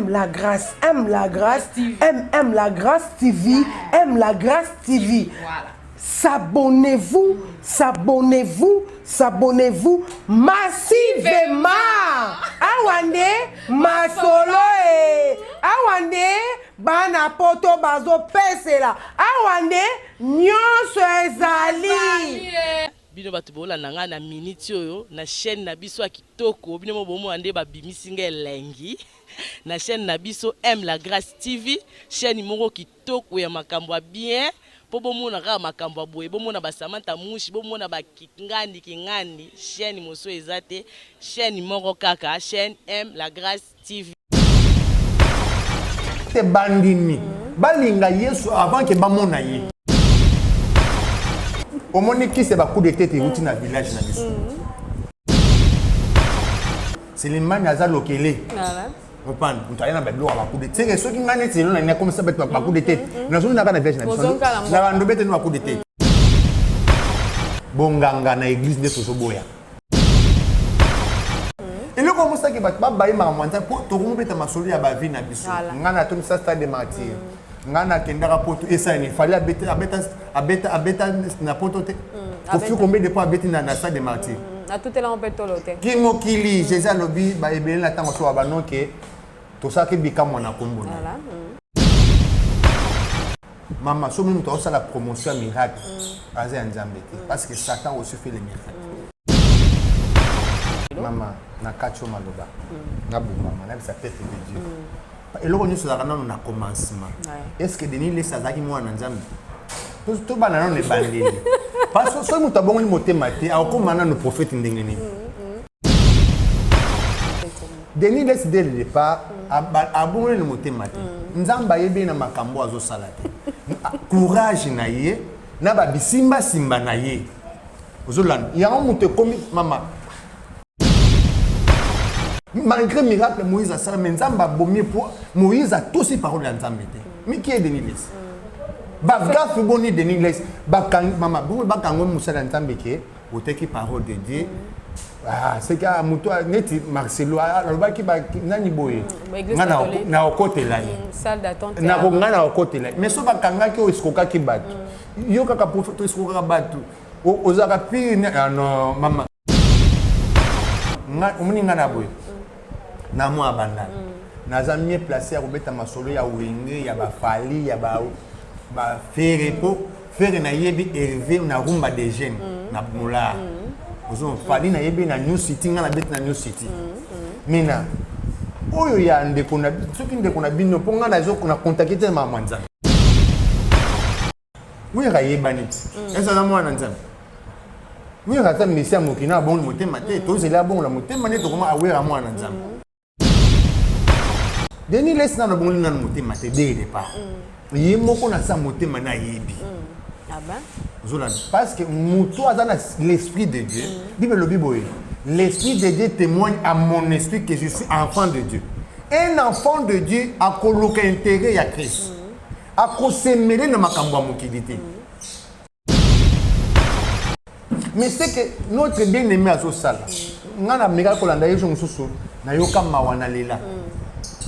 aime la grâce, aime la grâce, aime la grâce TV, aime la grâce TV. Voilà. S'abonnez-vous, s'abonnez-vous, s'abonnez-vous massivement. Awande masolo awande bana poto bazo pesela awande nyonso ezali. Bino bato bolanda nga na minute oyo na chaîne na biso ya kitoko bino mo bomo ande babimisi nga elengi na chaîne na biso aime la grâce TV chaîne moko kitoko ya makambo ya bien po bomona kaka makambo ya boye bomona basamanta mushi bomona bakingandi kingandi chaîne moso eza te chaîne moko kaka chaîne aime la grâce TV te bandini balinga Yesu avant que bamona ye. Au moins qui c'est coup de tête et routine à village na biso. C'est les man aza lokele. Opan, mutaya na bedlo ba coup de tête. Ceux qui ngane c'est na comme ça bet pas coup de tête. Na zo na ka na village na biso. Na bando bete no coup de tête. Bonganga na église de Sosoboya. Et le comme ça que ba ba ma mwanta pour to ko beta masoli ya ba vie na biso. Ngana to ça stade de martyr. Ngana kendara poto esa il fallait abeta na poto te pour faire combien de fois abeti na stade de martyr na tout est là on peut toloter ki mokili Jésus lobi ba ebele na tango so ba non que to ça que bikamo na kombo voilà maman so même to ça la promotion miracle azé nzambe parce que Satan aussi fait les miracles maman na kacho maloba na bu maman na ça tête de Dieu. Et là, on a commencement. Est-ce que Denis laisse ça qui moi n'ensemble? Tout banana ne bandé. Parce que si nous avons une moté maté, à comment maintenant nos prophètes n'engagent. Denis laisse dès le départ à bon le moté maté. Nzamba yebe na makambo azo salate. Courage na ye, na ba bisimba simba na ye. Ozolan, il y a un moté comme maman. Malgré le miracle, Moïse a ça, mais Nzamba bomi pour Moïse a tous ses paroles à Nzamba. Mais qui est Denis Les? Bagaf boni Denis Les. Bakang maman, vous bakango Moussa Nzamba qui est au teki parole de Dieu. Ah, c'est qu'à Mouto neti Marcelo, alors qui ba nani boye. Na okote là. Salle d'attente. Na ngana okote là. Mais so bakanga ki o iskoka ki bat. Yo kaka pour to iskoka bat. Ozaka pi non maman. Omuni ngana boye. Na moi abandana naza mieux placé à robeta masolo ya wenge ya ba fali ya ba faire faire na yebi élevé na rumba des jeunes na mula ozo fali na yebi na new city ngana bet na new city mina oyo ya ndeko na soki ndeko na bino ponga na zo kuna contacter ma mwanza oui ra yebanit esa na mwana nzambe oui ra ta misia mokina bon motema te to zela bon la motema ne to koma awera mwana nzambe. Denis laisse na bon na motema te dès le départ. Yi moko na sa motema na yebi. Ah ben. Zolan parce que muto azana l'esprit de Dieu. Bible le Bible. L'esprit de Dieu témoigne à mon esprit que je suis enfant de Dieu. Un enfant de Dieu a coloqué intérêt à Christ. A kosemele na makambo ya mokilité. Mais c'est que notre bien-aimé a so sala. Ngana miracle kolanda yeso mususu na yoka mawana lela.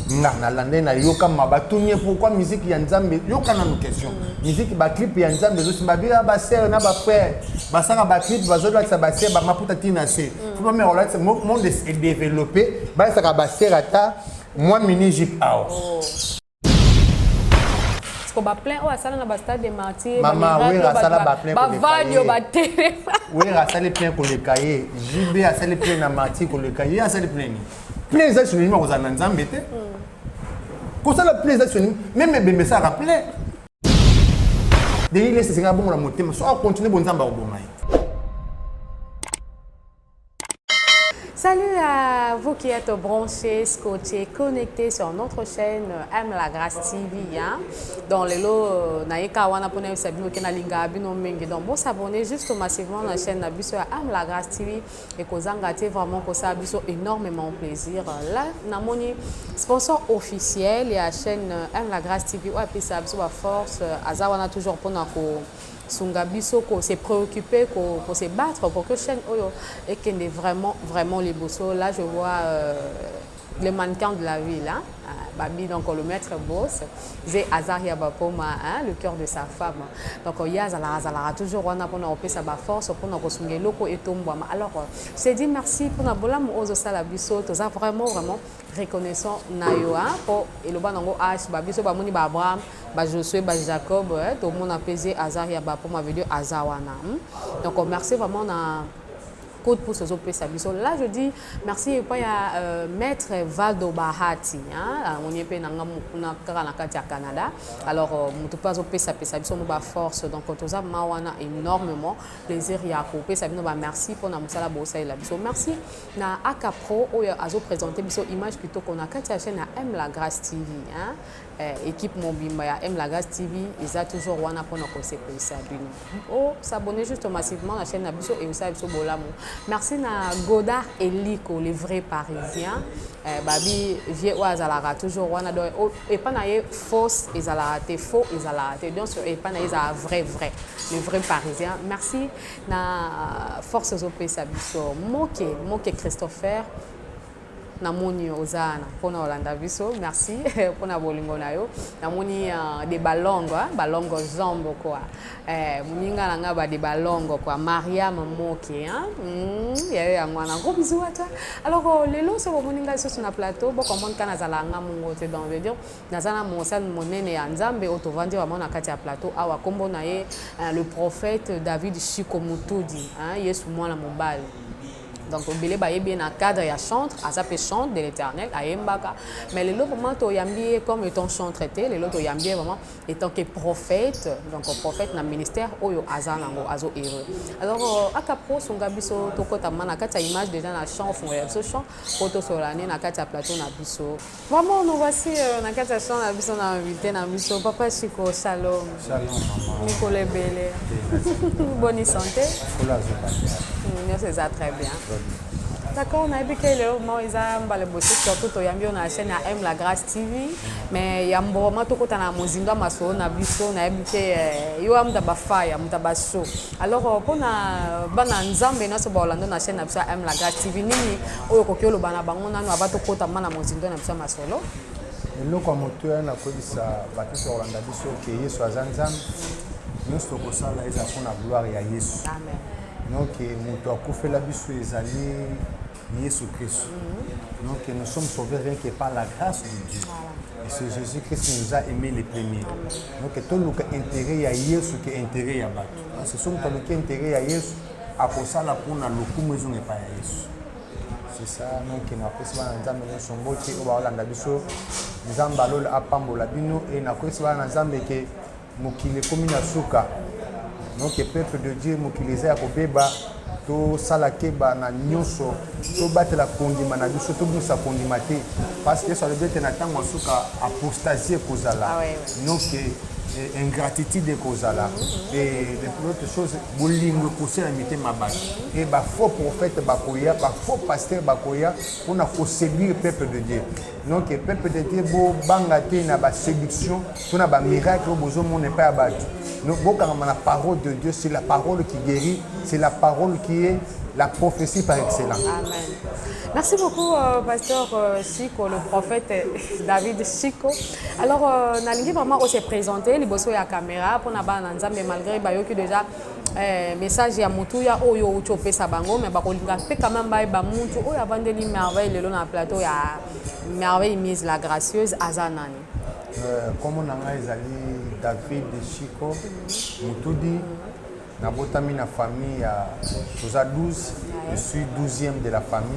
Na lande na yoka mabatunye pourquoi musique ya nzambe yoka na question musique ba clip ya nzambe zo simba bia ba sœur na ba frère ba sanga ba clip ba zo la ba sœur ba maputa tina se faut pas me relater monde est développé ba sanga ba sœur ata moi mini jip ao ko ba plein o asala na ba stade de martyr maman oui asala ba plein ba vadio ba télé oui asala plein ko le cahier JB asala plein na martyr ko le cahier asala plein plein ça sur le numéro za nzambe te ko ça la plaisir sur nous même bébé ça rappelé Denis laisse c'est bon la motema so continuer bon nzamba obomai. Salut à vous qui êtes branchés, scotchés, connectés sur notre chaîne Aime la Grâce TV. Hein? Dans les lots, naïka wana pone sabino kena linga abino mengi. Donc bon s'abonner juste massivement à la chaîne Nabiso Aime la Grâce TV et kozangate vraiment que ça abiso énormément plaisir. Là, namoni sponsor officiel et la chaîne Aime la Grâce TV. Ouais, puis ça abiso la force. Azawana toujours pour nako. Sungabiso ko se préoccuper ko se battre pour que chaîne oyo et qu'il est vraiment les bossos là je vois les mannequins de la ville hein babi donc le maître boss j'ai Azaria Bapoma hein le cœur de sa femme donc yazala toujours on a pour nous sa ba force pour nous kosunga loko et tombwama alors je dis merci pour na bola mo ozo sala biso to ça vraiment reconnaissant nayo hein pour et le banango H ba biso ba moni ba Abraham ba Josué ba Jacob tout le monde a pesé Azaria Bapoma veut dire Azawana donc merci vraiment na code pour ce biso. Là, je dis merci et puis à Maître Valdo Bahati. On y est au Canada. Alors, on pas biso nous force. Donc, on a mawana énormément plaisir à couper. Ça nous merci pour notre sala bossa et la biso. Merci na Akapro où a présenté biso image plutôt qu'on a quand la chaîne à M La Grâce TV. Équipe Mobimba ya M La Grâce TV, ils ont toujours wana pour nous conseiller. Oh, s'abonner juste massivement à la chaîne Nabiso et aussi Biso Bolamo. Merci na Godard et Lico, les vrais Parisiens. Babi vieux oazalara toujours wana do et pas naie fausse ezalate faux ezalate donc et pas naie za vrai les vrais Parisiens. Merci na forces OP Sabiso moke Christopher namoni ozana pona Olanda biso merci pona bolingo nayo namoni des balongo zombo quoi muninga nanga ba des balongo quoi Mariam moke hein ya ngwana gros bisous ata alors lelo so muninga so na plateau bo comprendre kana zalanga mungo te donc veut dire nazana monsan monene ya nzambe otovandi vraiment na kati ya plateau awa kombo na ye le prophète David Shikomutudi hein Yesu mwana mobali. Donc, au Bélé Baye bien un cadre et chante, à sa chante de l'Éternel, à Mbaka. Mais les autres moments, tu as comme étant chanteur, les autres, tu as vraiment étant que prophète, donc prophète dans le ministère, Oyo Azanango, Azo Héros. Alors, à Capro, son gabiso, tu as mana kata image déjà dans le chant, font ce chant, photo sur l'année, na kata plateau, na biso. Vraiment, nous voici, na kata chant, na biso, na invité, na biso. Papa Chico, shalom. Shalom, maman. Nicolas Bélé. Bonne santé. C'est ça, très bien. D'accord, on a vu que le moment ils ont le bossé surtout au Yambi on a la chaîne à M La Grâce TV mais y a un moment tout quand on a mozinga maso na biso on a vu que yo am daba fire am daba show alors pour na bana nzambe na so ba Orlando na chaîne na biso M La Grâce TV nini oyo ko kiolo bana bango nanu abato kota mana mozinga na biso masolo eloko moto na kodisa bato sur Orlando biso ke Yesu azanzam nyonso kosala eza mpona gloire ya Yesu amen. Donc, nous avons fait la biso ezali Jésus-Christ. Donc, nous sommes sauvés rien que par la grâce de Dieu. Et c'est Jésus-Christ qui nous a aimés les premiers. Donc, tout le intérêt à Jésus qui est intérêt à Bato. C'est ce qui est intérêt à Jésus à cause de la pour na loku maison et pas à Jésus. C'est ça. Donc, nous avons fait ça dans Nzambe son mot qui au Orlando biso Nzambe lol apambola bino et na ko ça dans Nzambe que mokile komi na suka. Donc le peuple de Dieu mokilize ya kobeba to salakeba na nyonso to batela kondima na biso to busa kondima te parce que ça le bete na tango suka apostasie kozala donc ingratitude kozala et l'autre chose bolingo kosela mitema bato et ba faux prophète bakoya ba faux pasteur bakoya pour na ko séduire peuple de Dieu donc le peuple de Dieu bo banga te na ba séduction to na ba miracle bozo mon pas ya bato. Donc, la parole de Dieu, c'est la parole qui guérit, c'est la parole qui est la prophétie par excellence. Amen. Merci beaucoup, pasteur Chico, le prophète David Chico. Alors, Nalingi vraiment s'est présenté, il bosse à la caméra pour na mais malgré que déjà message ya mutu ya oyo chope sabango mais ba kolinga pe quand même ba mutu oyo avandeli merveille le na plateau ya merveille mise la gracieuse Azanani. Comme on a David Chico, Moutudi, Nabotami na famille à 12, je suis 12e de la famille,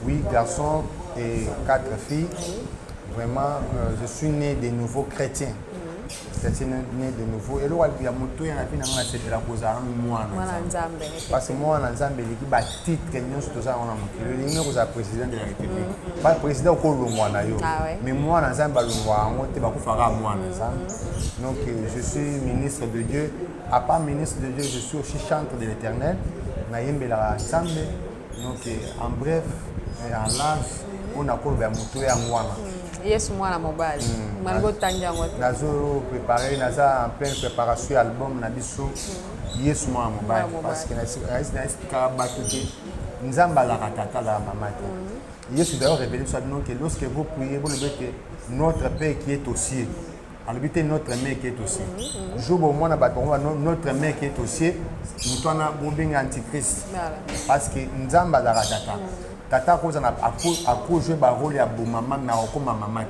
8 garçons et 4 filles. Vraiment, je suis né de nouveaux chrétiens. C'est né de nouveau. Et là, il y a moto y a une c'est de la cause à moi. Parce que moi, en Zambie, il y a titre que nous sommes tous en Amérique. Le numéro est président de la République. Pas le président au Colombo, mais moi, en Zambie, je donc, je suis ministre de Dieu. À part ministre de Dieu, je suis aussi chanteur de l'Éternel. Donc, en bref, en large, on a moto y a moi. Yes, moi la mobile. Malgo tanja moi. Nazo préparé, naza en pleine préparation album na biso. Yes, moi mobile parce que na expliquer batuki. Nzamba la katata la mama. Jésus d'ailleurs révélé sur nous que lorsque vous priez, vous le dites que notre Père qui est aux cieux. Alors, notre mère qui est aussi. Jour au moins, notre mère qui est aussi, nous avons un antichrist. Parce que nous avons un tata. Tata a joué un rôle de maman, mais comme maman.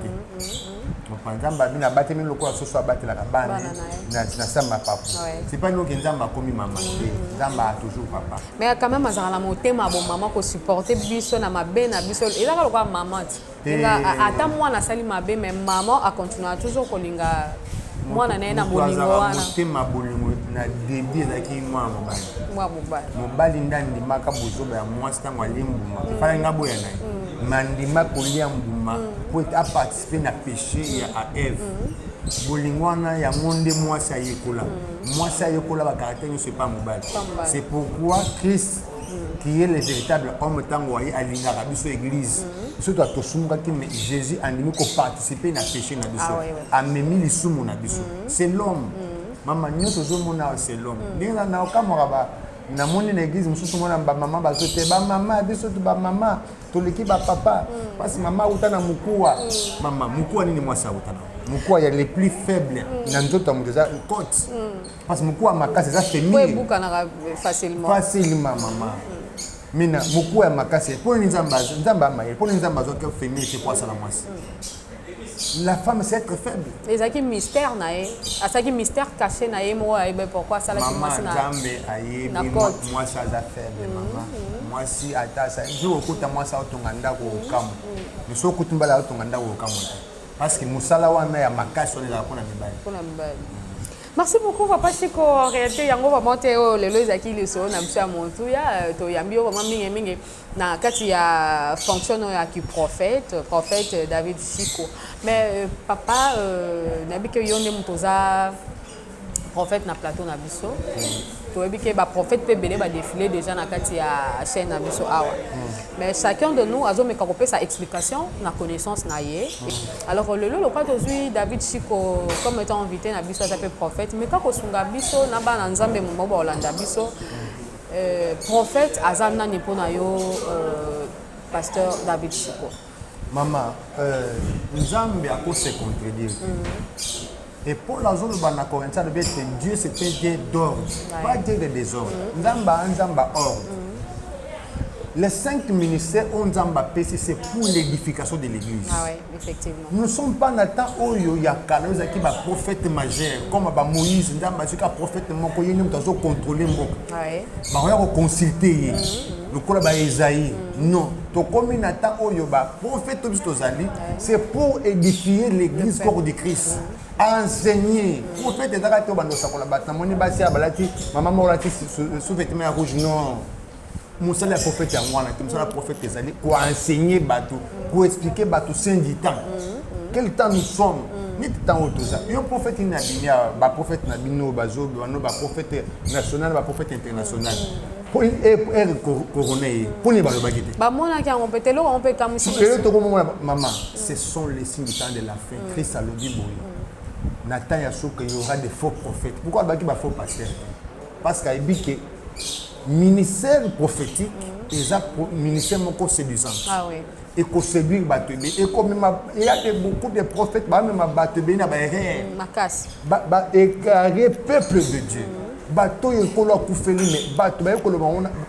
C'est pas nous qui sommes comme maman. Nous sommes toujours papa. Mais quand même, nous avons un maman qui supporte biso na mabe na biso. Et là, quoi maman. Attends moi na sali mabe, mais maman a continué toujours kolinga. Moi na na bolingo wana. Motema bolingo na début ezaki moi mobali. Moi mobali. Mobali ndandi maka bozoba ya mwasi ntango alimbuma. Fala nga boya na ye. Mandima kolia mbuma pour participer na péché à Ève. Bolingo wana ya monde mwasi ayekola. Mwasi ayekola ba caractère ne c'est pas mobali. C'est pourquoi Christ qui est le véritable homme tango ayi alingaka biso église. Surtout à tosumuka ki mais Jésus andimi ko participer na péché na biso. Amemi lisumu na biso. C'est l'homme. Maman nyoto zo mona c'est l'homme. Ndinga na okamora ba na moni na église mususu mona ba maman ba zote ba maman biso to ba maman to leki ba papa parce maman utana mukuwa. Maman mukuwa nini mwasa utana. Mukuwa ya les plus faibles na nzoto mudeza côte. Parce mukuwa makasi za féminin. Ouais buka na facilement. Facilement maman. Mina mukuwa ya makasi pour ni nzamba maye pour ni nzamba zote féminin c'est quoi ça la mwasi. La femme c'est être faible. Les aki mystère nae, asaki mystère caché nae moi aibe pourquoi ça la qui moi na. Maman jambe aye moi ça za faible maman. Moi si ata ça je okuta moi ça otonganda ko kamu. Mais so okutumba la otonganda ko kamu. Parce que musala wana ya makasi on est là pour na mibali. Pour na mibali. Merci beaucoup papa Chico. En réalité yango vraiment te lelo ezaki leso na biso ya montu ya to yambi vraiment mingi na kati ya fonction ya ki prophète David Chico. Mais papa nabi ke yonde mutoza prophète na plateau na biso. To yebi ke ba prophète pe belé ba défiler déjà na kati ya chaîne na biso awa. Mais chacun de nous azo meka kopé sa explication na connaissance na ye. Alors le quoi tozui David Chico comme étant invité na biso s'appelle prophète mais quand kosunga biso na ba na nzambe mo ba olanda biso prophète azamna ni pona yo pasteur David Chico. Maman nzambe a ko se contredire. Et pour la zone de Corinthiens, Dieu c'est un Dieu d'ordre, pas Dieu de désordre. Nzamba ordre. Les 5 ministères ont Nzamba PC, c'est pour l'édification de l'église. Ah oui, effectivement. Nous ne sommes pas dans le temps où il y a un prophète majeur, comme Moïse, Nzamba, c'est un prophète qui a contrôlé. Il a consulté. Isaïe. Non. Comme il y a un temps où il y a un prophète, c'est pour édifier l'église corps de Christ. Enseigner. Prophète est là, maman sous-vêtement rouge, non. Moussa la prophète à moi, la prophète est allé pour enseigner Batou, pour expliquer Batou saint du temps. Quel temps nous sommes? Ni temps où tout ça. Il y a un prophète inabini, un prophète nabino, bazo, un prophète national, un prophète international. Pour être couronné, pour ne pas le baguetter. Bah moi là qui on peut tellement on peut comme si. Maman, ce sont les signes du temps de la fin. Christ a le dit bon. Nathan Yassou qu'il y aura des faux prophètes. Pourquoi il y a des faux pasteurs? Parce qu'il y a ministère prophétique et ministère mon séduisant. Ah oui. Et qu'on séduit Batébé. Et comme il y a beaucoup de prophètes, même Batébé n'a pas erreur. Macasse. Écaré peuple de Dieu. Bateau est pour leur couper mais bateau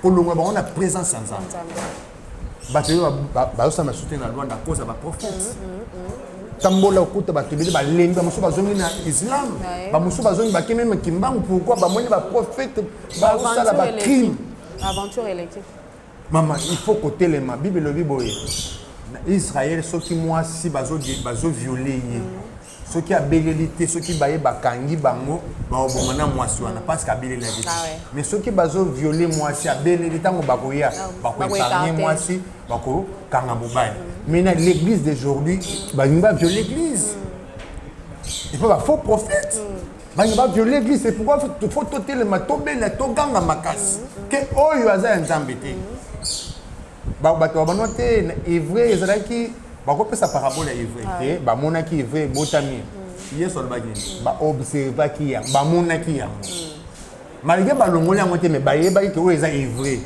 on a présence sans ça. Bateau ça m'a soutenu la loi de la cause de la prophète. Tambola okuta batubili ba lemba muso bazongi na islam ba muso bazongi ba kememe kimbangu pourquoi ba moni ba prophète ba sala ba crime aventure élective. Maman il faut côté les ma bible le biboye Israël ceux qui moi si bazo violer ceux qui a belélité ceux qui baye ba kangi bango ba obomana mwasi wana parce que belélé mais ceux qui bazo violer mwasi a belélité tango bakoya ba ko épargner mwasi ba ko kanga mobile. Maintenant, l'église d'aujourd'hui, il va violer l'église. Il faut un faux prophète. Il va violer l'église. C'est pourquoi il faut toter le matobé, le toganga makas. Que oyo aza nzambete. Ba noté ivre ezalaki ba ko pesa parabole ivre. Ba monaki ivre botami. Yeso le bagini. Ba observa ki ya, ba monaki ya. Malgré ba longoli yango te mais ba yeba ki oyo eza ivre.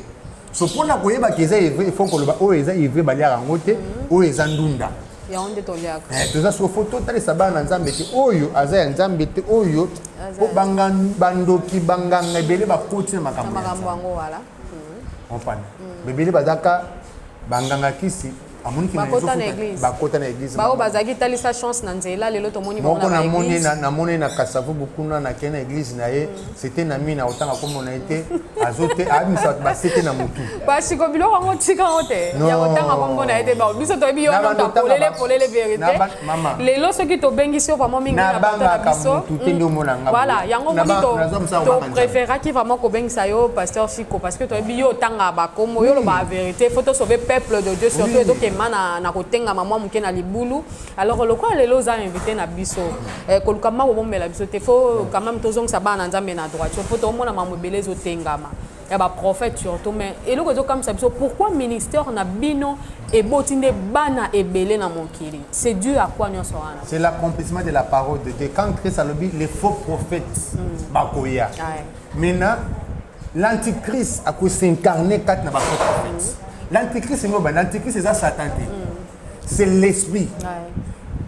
so pona koyeba keza evre il faut que le ba o eza evre balia rangote o eza ndunda ya onde toliaka toza so photo tali sabana nzambe te oyo aza ya nzambe te oyo po bandoki banganga ebele bakoti na makambo yango wala opana bebele bazaka banganga kisi amoniki bakota na église bao bazaki talisa chance na nzela lelo tomoni moko namoni na kasavu bukuna na kena église na ye c'était na mina otanga komo na ete azote abimisa basete na mutu bashiko biloko yango tika ote ya otanga kombo na ete ba biso toyebi yo na polele vérité lelo soki tobengisi yo vraiment mingi na banga biso voilà yango moni to préféraki vraiment kobengisa yo pasteur Chico parce que toyebi yo otanga bakombo yo lo ba vérité faut to sauver peuple de Dieu surtout na kotenga mama muke na libulu alors le quoi lelo za invité na biso koluka mako bombela biso te faut quand même tozong sa bana nzambe na droite faut to mona mamu belezo tengama ya ba prophète surtout mais eloko zo comme ça biso pourquoi ministère na bino et botinde bana ebele na mokili c'est dû à quoi nyonso wana c'est l'accomplissement de la parole de Dieu quand Christ a lobi les faux prophètes bakoya maintenant l'antichrist a s'incarner quatre na ba faux prophètes. L'antichrist, c'est ça Satan. C'est l'esprit.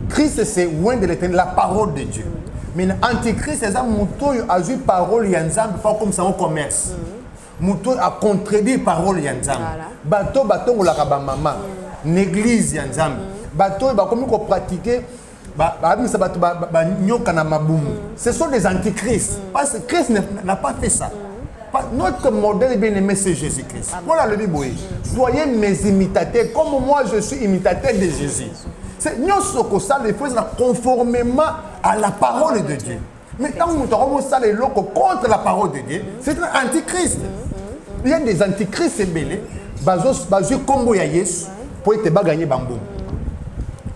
Christ, c'est loin de l'éternel, la parole de Dieu. Mais l'antichrist, c'est ça, Mouto a eu parole Yanzam, pas comme ça au commerce. Mouto a contredit parole Yanzam. Bateau, on l'a maman. L'église Yanzam. Bateau, comme on pratique, ce sont des antichrists. Parce que Christ n'a pas fait ça. Notre modèle bien-aimé, c'est Jésus-Christ. Voilà le Bible. Soyez mes imitateurs, comme moi je suis imitateur de Jésus. Nous sommes conformément à la parole de Dieu. Mais quand nous sommes contre la parole de Dieu, c'est un antichrist. Il y a des antichrists, c'est belé. Bazo Kombo ya Yesu pour être gagner bambou.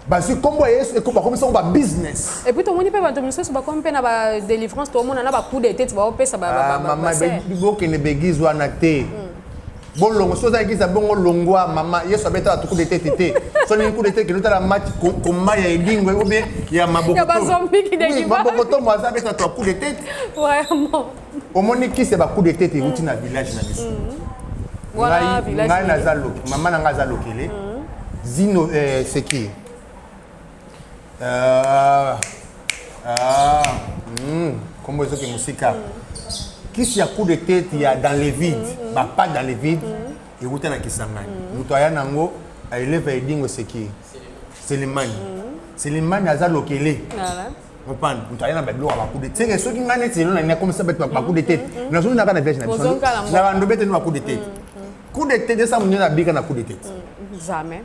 Bazo Kombo ya Yesu et comme ça on va business. Et puis tout le monde peut va dominer ça comme peine à délivrance tout le monde na ba coup de tête va opé ça ba maman bibo ke ne begizo anate. Bon longo so za église bongo longwa maman Yesu abeta tout coup de tête té. So ni coup de tête que nous la match comme ya elingwe ou bien ya maboko. Ya ba zombie qui déguise. Maboko to moi ça abeta tout coup de tête. Vraiment. Au moni qui c'est ba coup de tête et routine na village na biso. Voilà village. Ngai na zalo maman na zalo kele. Zino c'est qui comment est-ce que musique qui s'y a coup de tête il y a dans les vides pas dans les vides et vous êtes dans Kisangani mutoya nango a élève edingo c'est qui c'est les man aza lokele voilà mutoya na bablo ba coup de tête c'est ceux qui ngane tino na comme ça ba coup de tête na zo na kana village na biso na ba ndobete na coup de tête coup de tête ça munyo na bika na coup de tête jamais.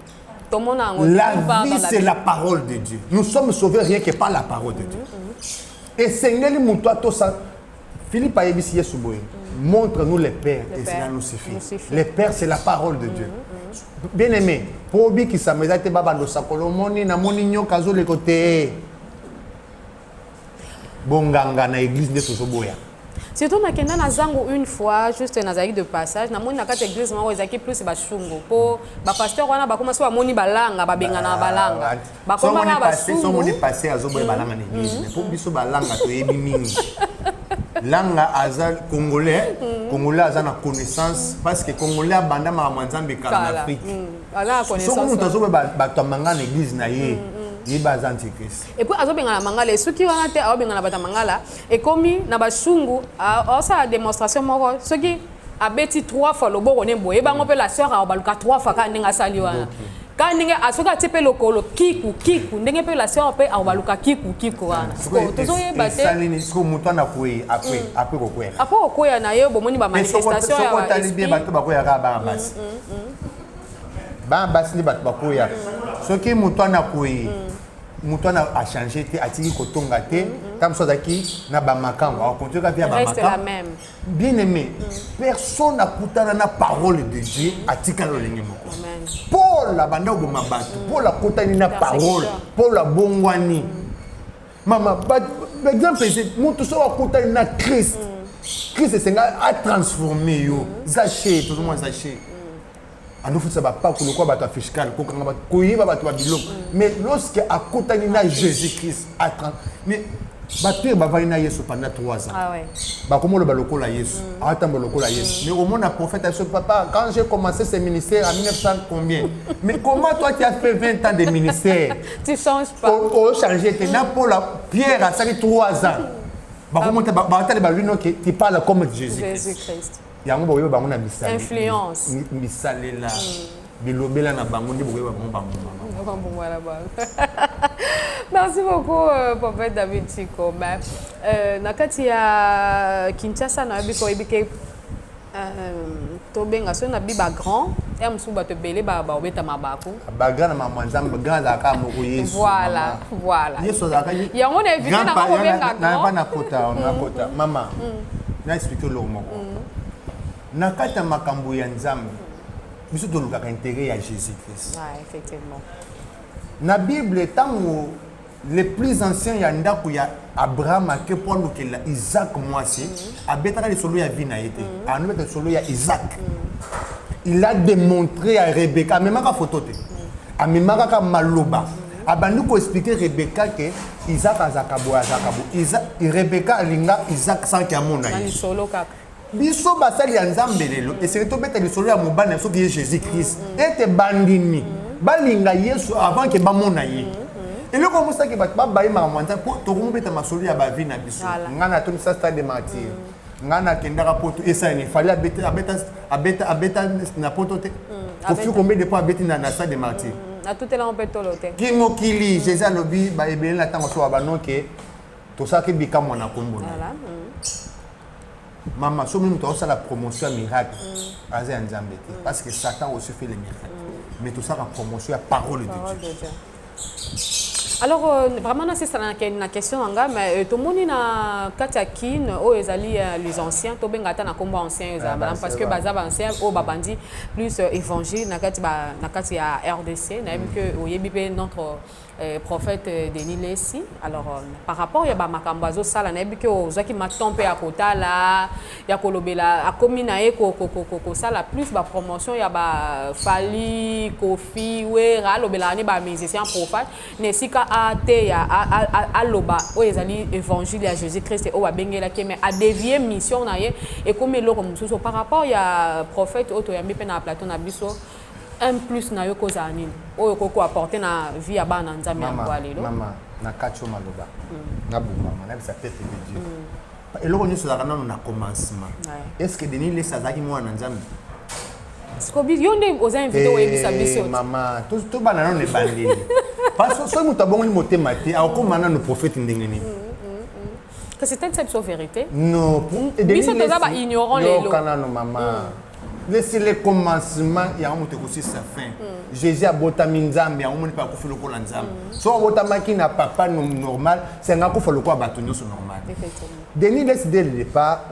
La vie, c'est la parole de Dieu. Nous sommes sauvés rien que par la parole de Dieu. Et Seigneur, Philippe a dit montre-nous les pères et cela nous suffit. Les pères, c'est la parole de Dieu. Bien aimé, pour obi qui s'amène te baba do sakolomoni na moni nyoka zo le côté bonganga na église de Sosoboya. Surtout nakenda na zango une fois juste nazaki de passage na moni na kati église moko ezaki plus ba shungo po ba pasteur wana ba commencer ba moni balanga ba bengana balanga ba komaka ba shungo so moni passer azoboya balanga na église mais pour biso balanga to yebi mingi langa aza congolais aza na connaissance parce que congolais abanda ma nzambe ka en Afrique ala connaissance so muto azoboya ba tomanga na église na ye et puis azobenga na mangala soki wana te azobenga na bata mangala et komi na basungu ça démonstration moko soki abeti 3 fois loboko ne boye bango pe la sœur a baluka 3 fois ka ndinga sali wana ka ndinga asoka tepe lokolo kiku ndenge pe la sœur pe a baluka kiku wana tozo yeba te salini sko muto na kuyi après kokwela après kokwela na yo bomoni ba manifestation ya ba esprit bato bakoya ka ba basi ba basi ni bato bakoya soki muto na kuyi muto a changé te atiki kotonga te comme ça daki na ba makambo on continue ka via ba reste la makambo même bien aimé personne n'a kutana na parole de Dieu atika lo lenge moko amen Paul la banda bo mabatu Paul la kutani na parole Paul la bongwani mama exemple c'est muto so kutani na Christ Christ c'est a transformé yo zaché tout le monde zaché ando futa ba pa ko lokwa bato fiscal ko kanga ba ko yiba bato ba biloko mais lorsque akotani na Jésus Christ mais Bapire bavaina Yesu pendant 3 ans. Ah ouais. Comment le balokola Yesu? Attends balokola Yesu. Mais au moins, le prophète a dit, papa, quand j'ai commencé ce ministère en 1900 combien? Mais comment toi tu as fait 20 ans de ministère? Tu changes pas. Pour changer, tu n'as pas la Pierre a sali 3 ans. Tu parles comme Jésus-Christ. Influence. Misalela. Bilobela na bango ndi bokoyeba bango. Merci beaucoup, Prophète David Chiko. Nakati ya Kinshasa na biko ebike tobenga so na biba grand et msuba te belé ba obeta mabako. Ba grand na manzamba grand aka moko Yesu. Voilà. Yesu zaka. Ya on est invité na ko benga grand. Na kota. Mama. Na expliquer lo moko. Nakata makambo ya Nzambe. Biso to lukaka intérêt à Jésus-Christ. Ouais, effectivement. Na Bible tango les plus anciens ya ndako ya Abraham ke pondo ke la Isaac mwasi abetaka le solo ya vina yete. Anobeta solo ya Isaac. Il a démontré à Rebecca même ka photo te. Amemaka ka maloba. Abandi ko expliquer Rebecca que Isaac azakabo. Isaac Rebecca alinga Isaac sans que amona yi. Solo kaka. Biso basali ya Nzambe lelo et to beta le solo ya mobana so ki Jésus-Christ. Ete bandini. Balinga Yesu avant que bamona yi. Et le comme ça que ba bayi ma mwanta po to ko beta masolo ya ba vie na biso. Ngana to sa stade de martyr. Ngana kendaka poto esa ni fallait abeta na poto te. Ko fi combien de fois abeti na stade de martyr. Na tout là on peut toloter. Ki mokili Jésus lobi ba ebele na tango so ba non que to sa ke bikamo na kombo. Voilà. Maman, si tu as la promotion miracle, parce que Satan aussi fait les miracles. Mais tout ça, la promotion, la parole de Dieu. Alors, vraiment, c'est une question, mais tout le monde a Katakin, les anciens, tout le monde a combat ancien, parce que les anciens, ils plus évangile, il y a RDC, notre prophète Denis Lessi. Alors, par rapport à Makambazo Sala, il m'a tombé à côté là, il y a Kolobela, à Kominae, Sala, plus la promotion, il y a Fali, Kofi, Wera, Lobela, les musiciens profanes, Nesika AT, à Loba, où ils allaient évangile à Jésus-Christ et au Bengela, mais à dévier mission, et comme il par rapport à prophète, Otoyami Pena Platon Abisso. Un plus na yo koza nini oyo koko apporter na vie ya bana nzambe ya kwalelo mama na kacho maloba na bumama na bisa tête de Dieu et loko nyoso la kana na commencement est-ce que Denis les sazaki mwana nzambe Scobi yonde oza invité o yebisa biso mama to bana non ne bandeli parce que so mutabongo ni motema te akoma na no prophète ndengeni que c'est une seule vérité non biso toza ba ignorant lelo kana no mama. Laissez le commencement, il y a un moment aussi sa fin. Jésus a botami nzambe, il y a un moment pas kofi loko nzambe. So botama qui n'a pas normal, c'est un kofi loko abatonyo so normal. Effectivement. Denis laisse dès le départ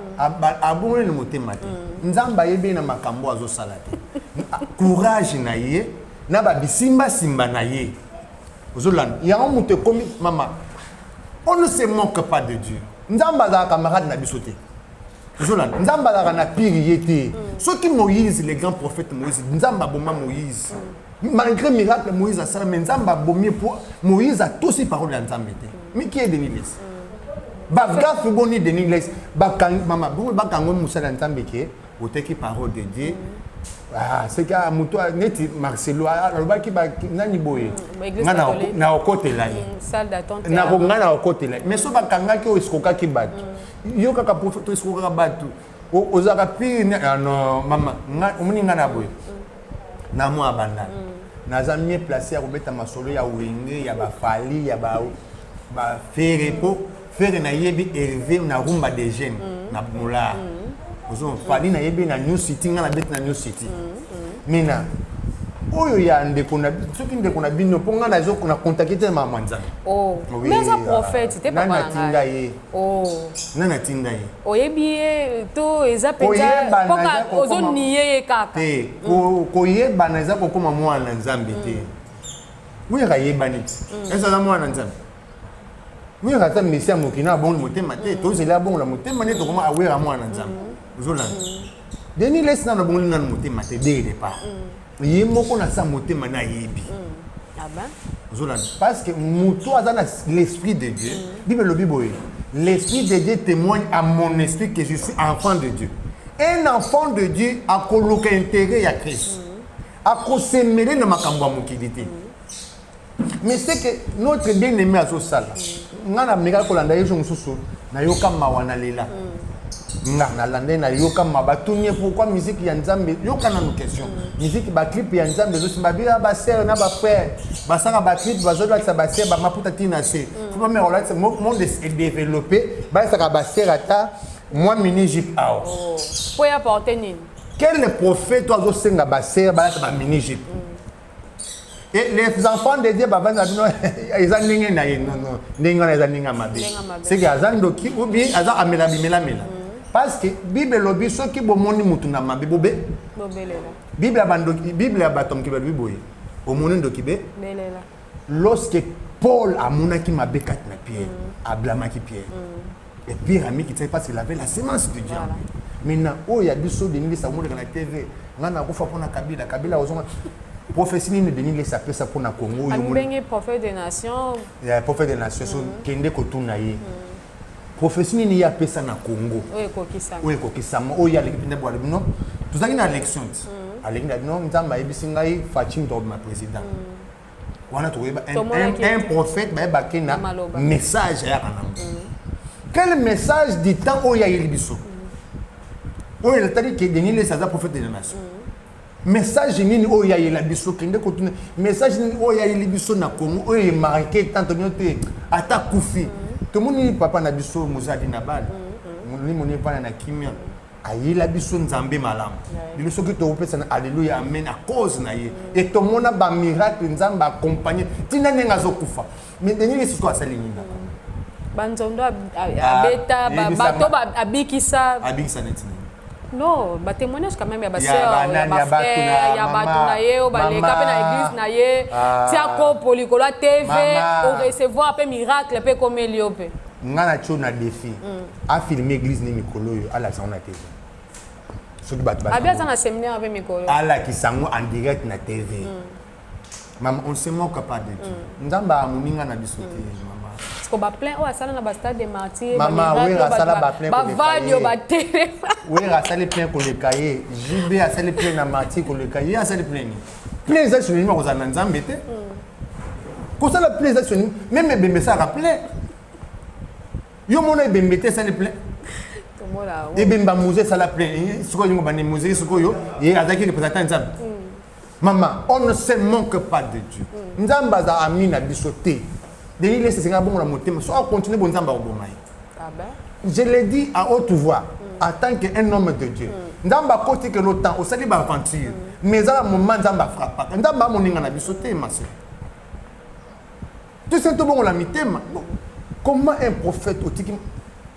abonné le motema te. Nzamba yebe na makambo azo salate. Courage na ye, na ba bisimba simba na ye. Ozolan, il y a un moment comme maman. On ne se moque pas de Dieu. Nzamba za camarade na bisoté. Nzamba la na pire yete. Ceux qui Moïse, les grands prophètes Moïse, Nzamba boma Moïse. Malgré le miracle Moïse a ça, mais Nzamba bomé pour Moïse a tous ces paroles d'Nzamba. Mais qui est Denis Les? Bavga fuboni Denis Les. Bakang mama, bakango Moussa d'Nzamba qui est qui parole de Dieu. Ah, c'est qu'à Mouto neti Marcelo aloba ki ba nani boye. Na okote là. Salle d'attente. Na ngana okote là. Mais so bakanga ki o iskoka ki batu. Yo kaka prophète iskoka batu. Ozaka pi non mama omuni ngana boye. Na mo abanda. Na za mieux placé à kobeta masolo ya wenge ya ba fali ya ba faire po faire na yebi élevé na rumba des jeunes na mola. Ozo fali na yebi na New City ngana bet na New City. Mina oyo ya ndeko na soki ndeko na bino ponga na zo na contacter mama nzambe. Oh. Mais ça prophète c'était pas mal. Oh. Nana tinda ye. Oyebi to eza peta poka ozo niye kaka. Te ko yeba na za kokoma mwana nzambe te. Uye ka yeba niti. Eza na mwana nzambe. Uye ka ta misia mokina bon motema te to zela bon la motema ne to koma awera mwana nzambe. Ozola. Denis laisse na bon ngana motema te dès le départ. Ye moko na sa motema na yebi. Ah ben? Parce que Moutou a l'esprit de Dieu. Bible le Bible. L'esprit de Dieu témoigne à mon esprit que je suis enfant de Dieu. Un enfant de Dieu a coloqué intérêt à Christ. A s'émêler dans ma cambo mukidité. Mais c'est que notre bien-aimé à ce salle. Ngana mega kolanda yeso mususu na yoka mawana lela. Na lande na yoka mabatunye pourquoi musique ya nzambe yoka na nos questions. Musique ba clip ya nzambe zo simbabira ba sœur na ba frère. Ba sanga ba clip ba zola sa ba sœur ba maputa tina se. Faut pas me relaxer monde est développé ba sanga ba sœur ata moi mini jeep out. Pour y apporter nini? Quel prophète toi zo senga ba sœur ba ba mini jeep. Et les enfants de Dieu, ils ont n'ingé na non non, n'ingé na ils ont n'ingé mabe. C'est que azan doki ou bien azan amela bimela mela. Parce que Bible lobi ceux qui bomoni mutu na mabe bobe. Bobelela. Bible abandoki Bible abatom ki babi boye. Omoni ndoki be. Belela. Lorsque Paul a monaki mabe kat na Pierre, a blamaki Pierre. Et Pierre a mis qui parce qu'il avait la sémence de Dieu. Maintenant, oh il y a du saut de Nili ça monte dans la TV. Ngana ko fa pona Kabila ozonga. Prophétie ni de Nili ça peut ça pour na Congo. Ambenge prophète des nations. Il y a prophète des nations kende ko tuna ye. Prophétie ni ya pesa na Congo. Oui kokisama. Oui kokisama. Oh ya l'équipe de boire non. Tout ça na élection. À l'équipe non nzamba ebisingai Fatim Dob ma président. Wana to un prophète ba kena message ya kana. Quel message dit temps oh ya yelibiso. Oh il a dit que Nili ça prophète des nations. Message nini o ya yela biso kende ko tuna message nini o ya yeli biso na Congo o e marqué tant nyote ata kufi to moni papa na biso muzadi na bal moni moni pa na kimia ayela biso nzambe malamu bilo soki to pesa na alléluia amen à cause na ye et to mona ba miracle nzamba accompagner tina nenga zokufa mais denini c'est quoi ça linga banzondo abeta bato abikisa netina. Non, bah témoignage quand même, il y a des sœurs, il y a des frères, il y a des gens l'église na ye, tia ko polikola TV, au recevoir un miracle, peu comme Eliopé. Ngana chona défi. A filmer église ni mikolo yo ala sa on a TV. Soki bat bat. Abia ça na séminaire avec mikolo. Ala ki sango en direct na TV. Maman on se moque pas de Dieu. Nzamba amuninga na bisote maman. Parce qu'on va plein oh ça na ba stade de martyrs. Maman oui rasala ba plein ba vadio ba télé. Oui rasala plein ko le cahier. JB asala plein na martyr ko le cahier asala plein. Plein za sur nima ko za nzambe te. Ko ça la plein za sur même bembe ça rappelé. Yo mona bembe te ça le plein. Tomola. Et bemba musée ça la plein. Soko yo ba ne musée soko yo et azaki représentant nzambe. Maman, on ne se manque pas de Dieu. Nzamba za amina bisoté. Denis laisse singa bon la montée, mais soit continuer bon nzamba obomai. Ah ben. Je l'ai dit à haute voix, en tant qu'un homme de Dieu. Nzamba côté que l'autant, au sali ba aventure. Mais à un moment nzamba frappe. Nzamba moninga na bisoté ma sœur. Tout simplement on la mitema. Comment un prophète otiki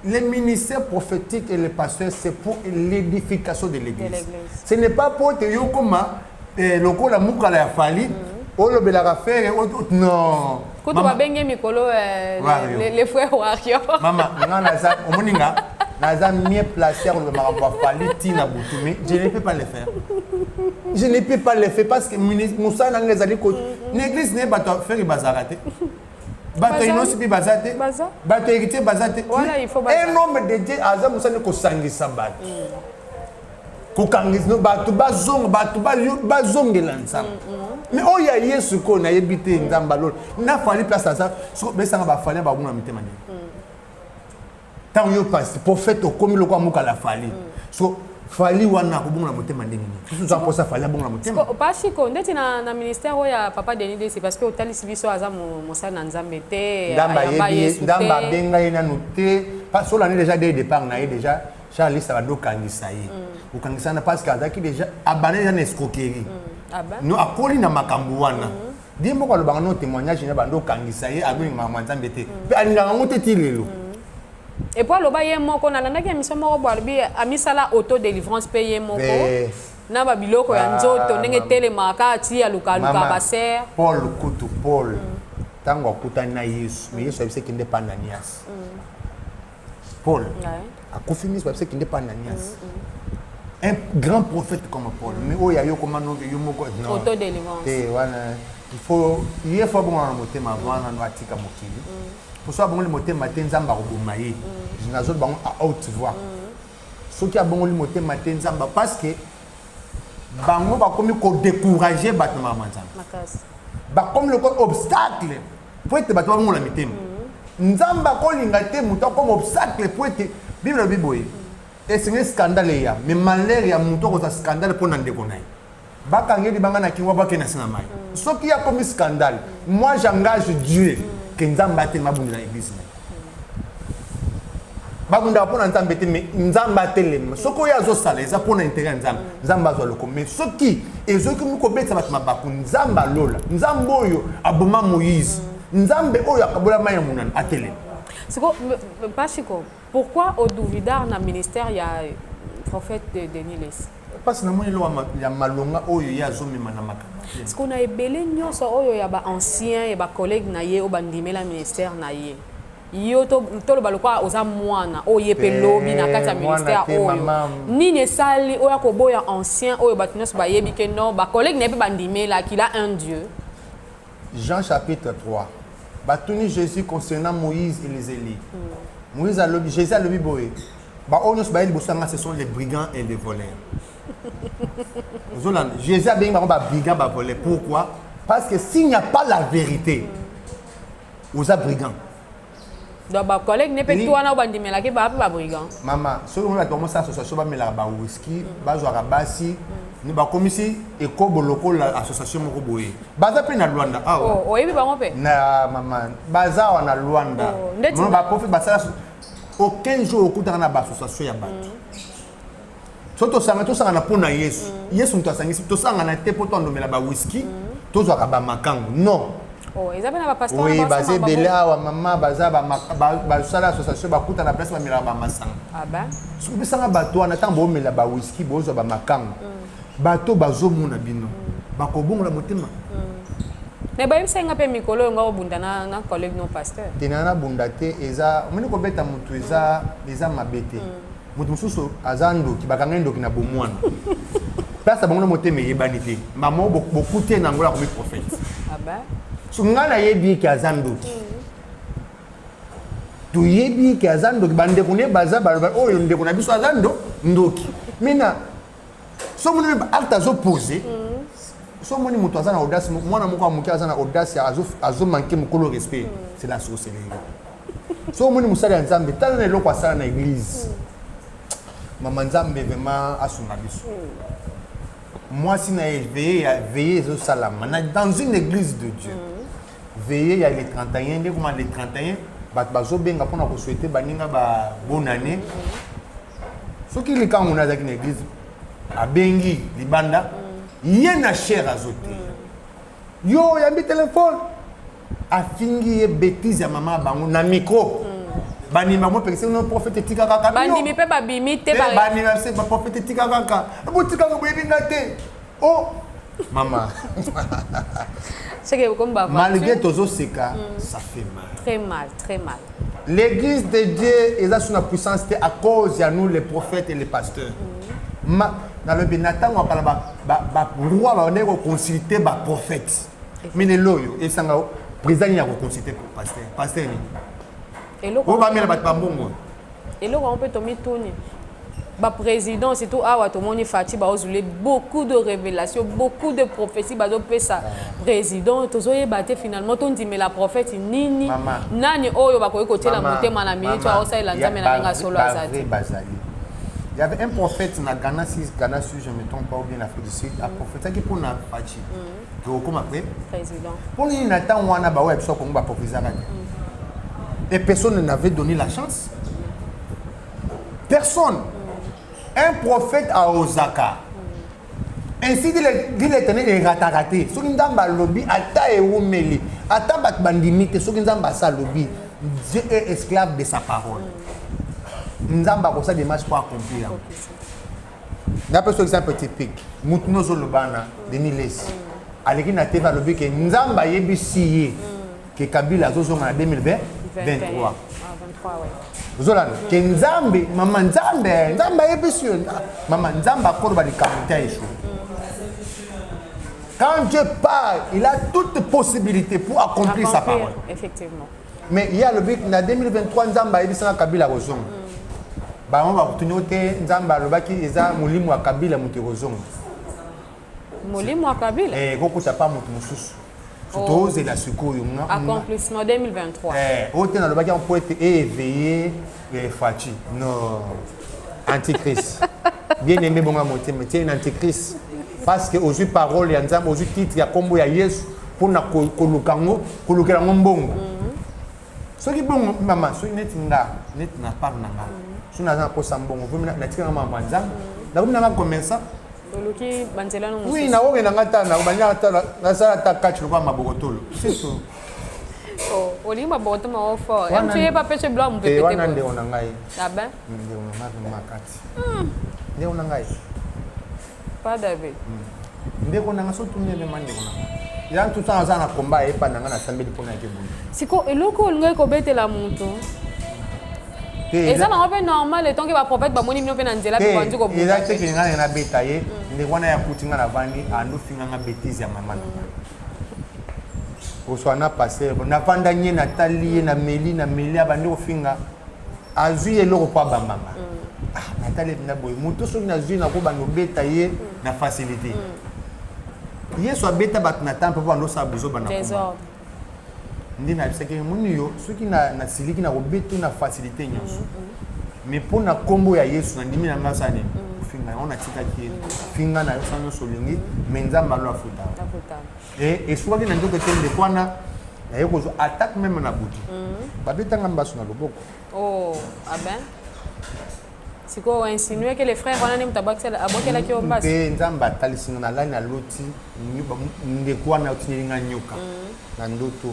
les ministères prophétiques et les pasteurs c'est pour l'édification de l'église. Ce n'est pas pour te yo koma loko la muka la fali o lo belaka faire non kutu ba benge mikolo les frères Wario maman ngana za omoninga naza mieux placé on le mara fali tina butumi je ne peux pas le faire. Je ne peux pas le faire parce que Moussa n'angezali ko l'église n'est pas faire bazarate. Bato inosi bi bazate. Bato héritier bazate. Voilà, il faut bazate. Un homme de Dieu aza Moussa ne ko sangisa bato. Kokangis no batu bazong batu bazongela nzamba mais oya yesu ko na yebite nzamba lolo na fali place ça so besanga ba fali ba buna mitema ni tant yo passe prophète okomi lokwa muka la fali so fali wana ko buna mitema ndenge ni so ça pour ça fali buna mitema pas chiko ndeti na ministère oya papa Denis c'est parce que otali sibiso aza mosa na nzambe te ndamba yesu ndamba benga ina noté pas so l'année déjà dès départ na déjà Charlie ça va donc kangisa ye. Ou kangisa na parce que déjà abané na escroquerie. Nous akoli na makambu wana. Dimbo ko lobanga no témoignage na bando kangisa ye abi mama nzambe te. Pe alinga ngote ti lelo. Et puis loba ye moko na landaki émission moko bo albi amisala auto délivrance paye moko. Na ba biloko ya nzoto ndenge telemaka ti ya luka ba ser. Paul kutu Paul. Tango akutana na Yesu. Mais Yesu abise kinde pananias. Paul. A confirmé ce qui n'est pas Nanias. un grand prophète comme Paul. Mais oh, il y a eu comment non, Autodélivrance. Il faut bon en monter ma voix en atika mokili. Pour ça bon le monter matin zamba robomaye. Je n'azol bon à haute voix. Ce qui a bon le monter matin zamba parce que bango ba comme ko décourager battement manzamba. Ba comme le obstacle pour être battement bon la mitem. Nzamba ko lingate muto comme obstacle pour être Bible biboye. Et c'est un scandale ya mais malheur ya muto ko scandale pour nande konai. Bakangeli bangana kiwa bakena sina mai. Ce qui a comme scandale, moi j'engage Dieu que Nzamba te mabunda dans l'église. Babunda pour Nzamba te mais Nzamba te le. Ce qui a zo sala, ça pour intérêt Nzamba. Nzamba zo le mais ce qui et ce qui nous kobeta batma baku Nzamba lola. Nzamba oyo aboma Moïse. Nzambe oyo akabola maya munana atele. Siko Pachiko, pourquoi au Douvidar na ministère il y a prophète de Denis Les? Parce que namoni lo ya malonga oyo ya zomema na makamba. Est-ce qu'on a ebele nyonso oyo ya ba ancien et ba collègue na ye o bandimela ministère na ye. Yo to lo balokwa oza mwana oye pe lobi na kati ya ministère oyo. Nini sali oya ko boya ancien oyo batunos ba yebi ke non ba collègue na pe bandimela qu'il a un Dieu. Jean chapitre 3. Batuni Jésus concernant Moïse et les Élis. Moïse a lobi, Jésus a lobi boye. Ba onos ba eli bosanga ce sont les brigands et les voleurs. Jésus a bien dit brigand, voleur. Pourquoi? Parce que s'il n'y a pas la vérité, vous êtes brigand. Donc, ma collègue n'est pas toi, on va dire que tu brigand. Maman, si on a commencé à association, on va mettre whisky, on bassi, nous avons comme ici, et comme local l'association Mokoboye. Baza pe na Luanda. Oh, oui, on peut. Na maman, baza na Luanda. On va profiter baza. Aucun jour au coup dans l'association ya batu. Soto sanga to sanga na pona Yesu. Yesu mtu asangisi to sanga na te poto ndomela ba whisky. To zo ka ba makango. Non. Oh, ils avaient na pasteur. Oui, basé bela wa mama baza ba sala association ba kuta na place ba mila ba masanga. Ah ben. Soki sanga bato na tambo mela ba whisky bozo ba makango. Bato bazo mona bino. Ba ko bongola motema. Mais ba yimsenga pe mikolo nga obunda na collègue non pasteur. Tinana bundate eza moni ko beta mutu eza mabete. Mutu mususu azando ki bakanga ndoki na bomwana. Place bango motema yebani te. Maman beaucoup te na ngola comme prophète. Ah ben. So ngana yebi ki azando ki. Tu yebi ki azando ki bande kune baza ba oyo ndeko na biso azando ndoki. Mina so moni acte azo poser. So moni mutu azana audace mwana moko amuki azana audace azo manquer mukolo respect. C'est la sorcellerie. So moni musala nzambe tala na eloko asala na église. Maman Nzambe vraiment asunga biso. Moi si na veiller au salam dans une église de Dieu. Veiller il y a les 31 les comment les 31 bazo benga pona ko souhaiter baninga ba bonne année. Ce qui les quand on a dans une église a bengi libanda yena cher azote. Yo yambi téléphone a fingi bêtise ya maman bango na micro. Bani maman parce que non prophète tika kaka. Bani mi pe ba bimi te ba. Bani c'est ba prophète tika kaka. Bo tika ko bebi ngate. Oh maman. C'est que comme ba. Malgré tozo seka, ça fait mal. Très mal, très mal. L'église de Dieu est sous la puissance à cause de nous les prophètes et les pasteurs. Dans le Benatan on parle ba roi ba on est consulter ba prophète. Mais les loyo et sanga président ya consulter pasteur. Pasteur ni. Et là, on peut tomber tourner. Le président, c'est tout. Tout le monde Fati, beaucoup de révélations, beaucoup de prophéties. Ça président, tout ça est finalement. On dit mais la prophète Nini, Nani Oyo va côté la montée na minute. Il y avait un prophète dans Ghana, si je ne me trompe pas, ou bien l'Afrique du Sud, un prophète qui pour na Fati. Comment après? Président. Pour lui, Nathan Wana ba ouais, soit comme ba prophétie. Et personne n'avait donné la chance. Personne. Un prophète à Osaka. Ainsi dit l'Éternel est rataraté. Ce qui est dans le lobby, ata et oumeli, ata bat bandimite, ce qui est dans le lobby, Dieu est esclave de sa parole. Nzamba comme ça démarche pour accomplir. D'après ce exemple typique, Moutno Zolobana, Denis Les, avec une TV à lobby que Nzamba yebi siye que Kabila a en 2023. 23, oui. Zolan, que Nzambe, maman Nzambe, Nzambe est bien maman Nzambe a corba de camouflage. Quand Dieu parle, il a toutes possibilités pour accomplir sa parole. Effectivement. Mais il y a le but, en 2023, Nzambe a dit ça Kabila Rozong. Bah on va retourner au thé, Nzambe a le baki, ils ont moulimou à Kabila Moutirozong. Moulimou à Kabila. Eh, Goku t'as pas Moutmoussous. Surtout, c'est la secours. Accomplissement 2023. Eh, au thé, dans le baki, on peut être éveillé et fati. Non. Antichrist. Bien aimé, bon à monter, mais tiens, antichrist. Parce que aux paroles, il y a Nzambe, aux titres, il y a combo, il y a Yesu, pour na kolukango, kolukango mbongo. Ce qui est bon, maman, ce qui est na part nanga. Ce qui est na posa mbongo, vous na tika maman Nzambe. Na vous na commerçant. Oloki bantela no. Oui, na oge nanga ta na banya ta na sala ta catch kwa mabogotolo. C'est tout. Oh, oli maboto ma ofo. Em tu pas pêche blanc mon pépé. Wana nde ona ngai. Ah ben. Nde ona makati. Nde ona ngai. Pas David. Nde ona nga so tumye be mande ona. Ya tout ça na combat e pa nanga na sambeli pona ke buni. Siko eloko ngai ko betela muntu. Et ça n'a pas normal et tant que va prophète ba moni mino pe na nzela pe bandu ko buka. Il a été que ngana na beta ye, nde wana ya kutinga na vandi ando finga nga bêtise ya mama. Oswana passé, na vanda nye na tali na meli abandi ko finga. Azui eloko pa bambanga. Ah, natali na boy. Muto so na zui na ko bando beta ye na facilité. Yeso beta bat na tempo pa ndo sa buzo bana. Désordre. Ndi na bisaki muni yo soki na siliki na robeto na facilité nyonso. Mais pour na combo ya Yesu na ndimi na ngasa ne. Finga on a tika ki finga na yosa no solingi menza malo afuta. Et souvent na ndoto tende kwana na yeko zo attaque même na butu. Babeta ngamba so na loboko. Oh, ah ben. Siko on insinue que les frères wana ne mutabakela abokela ki ombasi. Pe nzamba talisinga na lani na loti ndekwa na utininga nyoka. Na ndoto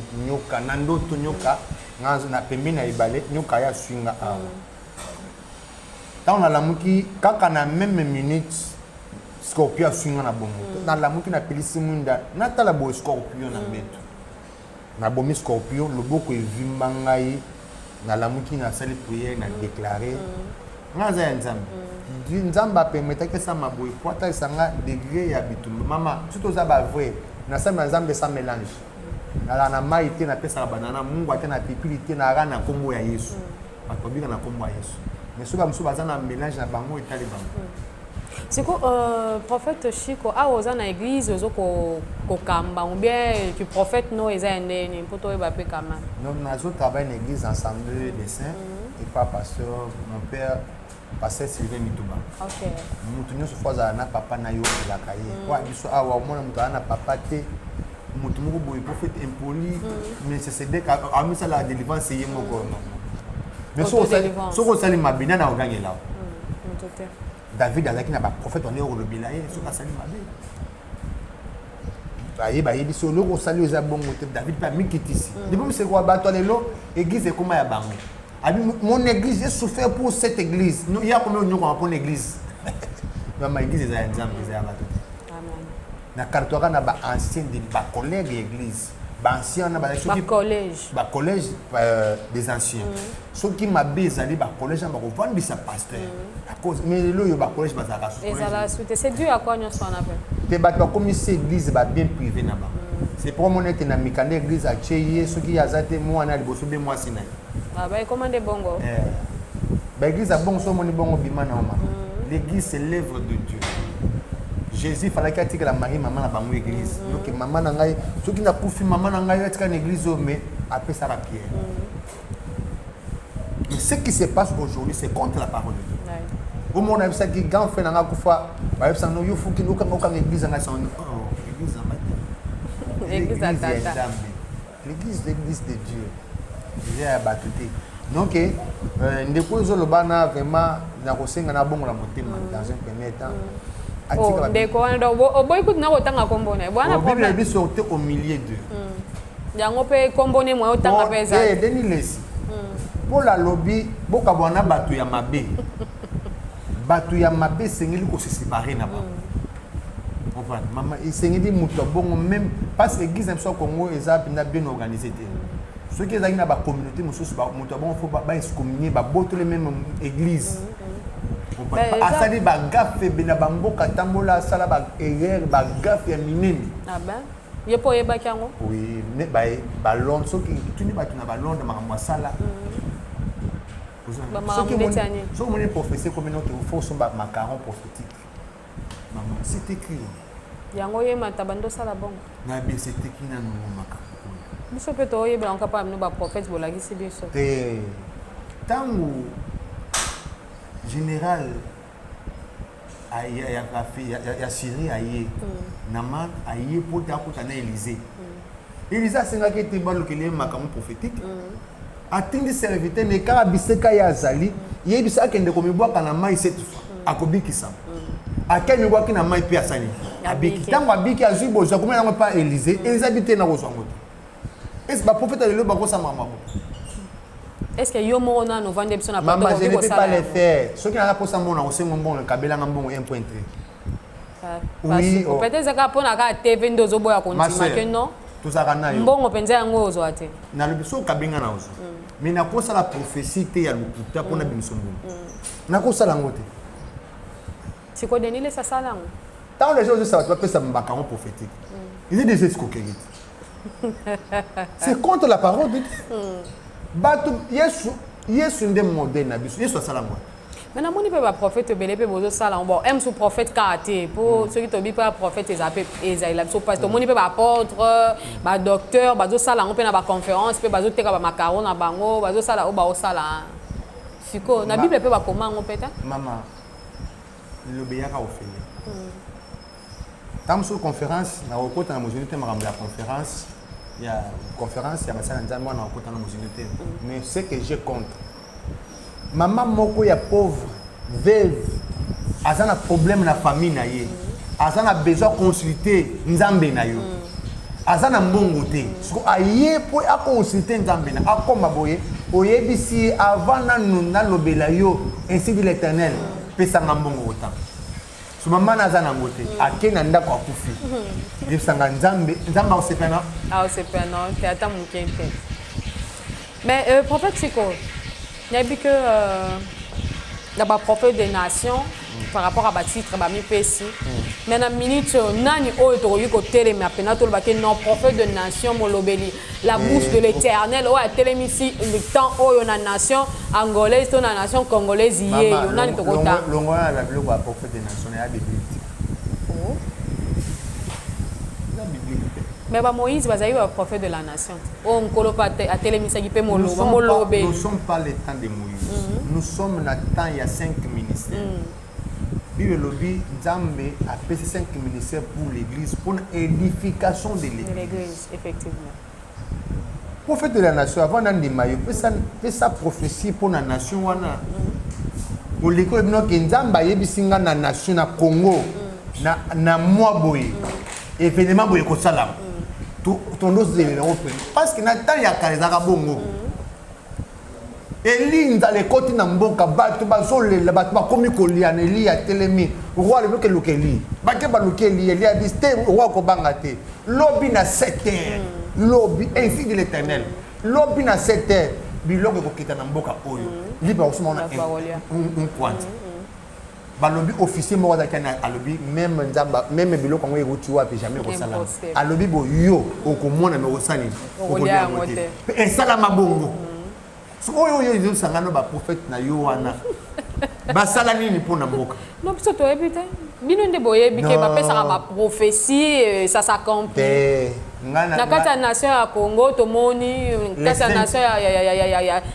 nyoka ngazo na pembeni na ibale nyoka ya swinga awa. Tant na lamuki kaka na même minute scorpion swinga na bongo. Na lamuki na pelisi munda na tala bo scorpion na beto. Na bomi scorpion loboko evimba ngai na lamuki na sali prière na déclarer ngaza ya Nzambe. Nzamba permettre que ça maboy kwata isanga degré ya bitumba mama surtout za ba vrai na samba Nzambe sans mélange. Na maïté na pesa banana mungu ate na pipilité na rana kombo ya Yesu. Batobika na kombo ya Yesu. Mais soba musu bazana mélange na bango etali bango. Siko prophète Chiko a oza na église ozo ko kamba ou bien tu prophète no eza ndeni poto eba pe kama. Non nazo travaille en église ensemble des saints et pas pasteur mon père pasteur Sylvain Mituba. OK. Mutu nyoso foza na papa na yo la kaye. Wa biso awa mona mutu na papa te mutu moko boy prophète impoli mais c'est dès qu'a ami ça la délivrance yé moko non. Mais so sali mabina na oganye là. David azaki na ba prophète on est au bilaye so ka sali mabe. Ba yebi so loko sali oza bongo te David pa mikitisi. Depuis c'est quoi bato lelo église e koma ya bango. Abi mon église est souffert pour cette église. Il y a combien de gens pour une église? Ma église est un exemple de bato. Amen. Na cartoire na ba ancien de ba collègue église. Ba ancien na ba collège. Ba collège des anciens. Ceux qui m'a bezali ba collège na ba vendre sa pasteur. À cause mais le yo ba collège ba za rasu. Et ça la suite c'est dû à quoi nous on appelle. Te ba comme cette église ba bien privé na ba. C'est pour mon être na mikande église a cheye ceux qui azate moi na liboso be moi sina. Ah bah commande bongo. Ba église a bon so moni bongo bimana oma. L'église c'est l'œuvre de Dieu. Jésus fallait qu'il ait la Marie maman na bango église. Donc maman na ngai ceux qui na kufi maman na ngai atika na église mais après ça la pierre. Mais ce qui se passe aujourd'hui c'est contre la parole de Dieu. Au monde a ça qui grand frère na kufa ba ça no yo fuki no kanga kanga église na ça église en L'église à tata. L'église de Dieu. J'ai abattuté. Donc ndeko zo lobana vraiment na kosenga na bongo la motema dans un premier temps. Oh, ndeko ndo boy kut na kotanga kombone. Bwana problème. La Bible sortait au milieu d'eux. Yango pe kombone mo otanga peza. Deni lesi. Pour la lobby boka bwana batu ya mabe. Batu ya mabe sengeli ko se séparer na ba. Maman, il s'est dit que même parce que l'église au Congo est bien organisée. ceux qui ont la communauté, il faut excommunier, il les mêmes églises. Asali ba gaffe bena bamboka tambola sala ba erreur ba gaffe ya minene. Ah ben. Ye po ye ba kango? Oui, ne ba Londres ceux qui tuni ba tuna ba Londres makamwa sala. Ceux qui ont prophétie comme notre faut son macaron prophétique. Maman, c'est écrit. Yango ye matabando sala bon. Na bien c'est écrit na no macaron. Biso pe to ye ba capable no ba prophète bolagi si biso. Tango général ya Syrie aye Naman aye pour ta na Élysée. Élysée senga ke te balo ke le makamon prophétique. Atindi serviteur ne ka biseka ya zali, ye bisa kende ko mibwa kana mai cette fois. Akobikisa. Akemi bwa kina mai pe asani. Abiki tango abiki azui bozo ko mena pas Élysée, Élysée habite na ko songo. Est-ce que prophète le ba ko sa mama? Est-ce que yo mo na no vendre biso na pas maman, je ne peux pas le faire. Ceux qui ont pour ça mon aussi mon bon le kabela ngambon 1.3. Oui, peut-être que pour na ka TV ndozo boya kontima que non. Tout ça kana yo. Mbongo penza yango ozo ate. Na le biso kabenga na ozo. Mais na ko ça la prophétie te ya lukuta pour na bimiso mbongo. Na ko ça la ngote. Si ko denile ça ça lango. Tant les choses ça va pas ça mbakaron prophétique. Il est des escroqueries. C'est contre la parole de Dieu. Batu Yesu ndé modèle na biso. Yesu asala ngwa. Mais na moni pe ba prophète belé pe bozo sala bon aime sous prophète karaté pour ceux qui to bi pas prophète ezali la biso pasteur moni pe ba apôtre ba docteur bazo sala on pe na ba conférence pe bazo teka ba macaron na bango bazo sala o ba o sala. Siko na Bible pe ba comment on peut Maman le beyaka ofele. Tam sur conférence na okota na mozunité makambo la conférence. Il y a une conférence, il y a mais ce que j'ai contre. Maman moko ya pauvre, veuve, elle a un problème dans la famille, elle a besoin de consulter Nzambe na yo. Elle a un bon côté. Elle pour consulter Nzambe na akoma boye, oyebisi avant na lobela yo, ainsi dit l'Éternel, pesa ngambongo autant. So maman naza na ngote akena ndako akufi yebisanga nzambe osepena osepena te ata mukente mais prophète siko nayebi que ba prophète des nations par rapport à batitre ba mipesi mais na minute nani oyo tokoki kotelema pena tolobaki non prophète de nation molobeli la bouche de l'Éternel oyo atelemisi le temps oyo na nation angolaise to na nation congolaise ye yo nani tokota longo na la biloko ya prophète de nation ya biblique. Mais ba Moïse bazali ba prophète de la nation o nkolo pa atelemisa ki pe molobe. Nous sommes pas le temps de Moïse. Nous sommes dans le temps il y a 5 ministères. Bible lobby Nzambe a fait 5 ministères pour l'église pour l'édification de l'église. Effectivement. Prophète de la nation avant d'andima yo fait sa prophétie pour la nation wana. Pour l'école bino ke Nzamba yebisinga na nation na Congo na moi boye. Événement boye ko salam. Ton dos de l'Europe parce que na temps ya kalezaka bongo. Eli nzale koti na mboka batu bazolela batu bakomi kolia na Eli ya telemi roi le ke Eli bake baluki Eli a dit roi ko banga te lobi na 7 heures lobi ainsi de l'Éternel lobi na 7 heures biloko ko kita na mboka oyo liba osomona un kwante balobi officier mo za kana alobi même nzamba même biloko ngo eruti wapi jamais ko sala alobi bo yo okomona me osani okolia ngote e sala mabongo. So oyo ils sangano ba prophète na yo wana basala nini pona mboka non biso to ebite bino nde boyebi ke ba pesa ba prophétie ça s'accomplit na kata nation ya Congo to moni kata nation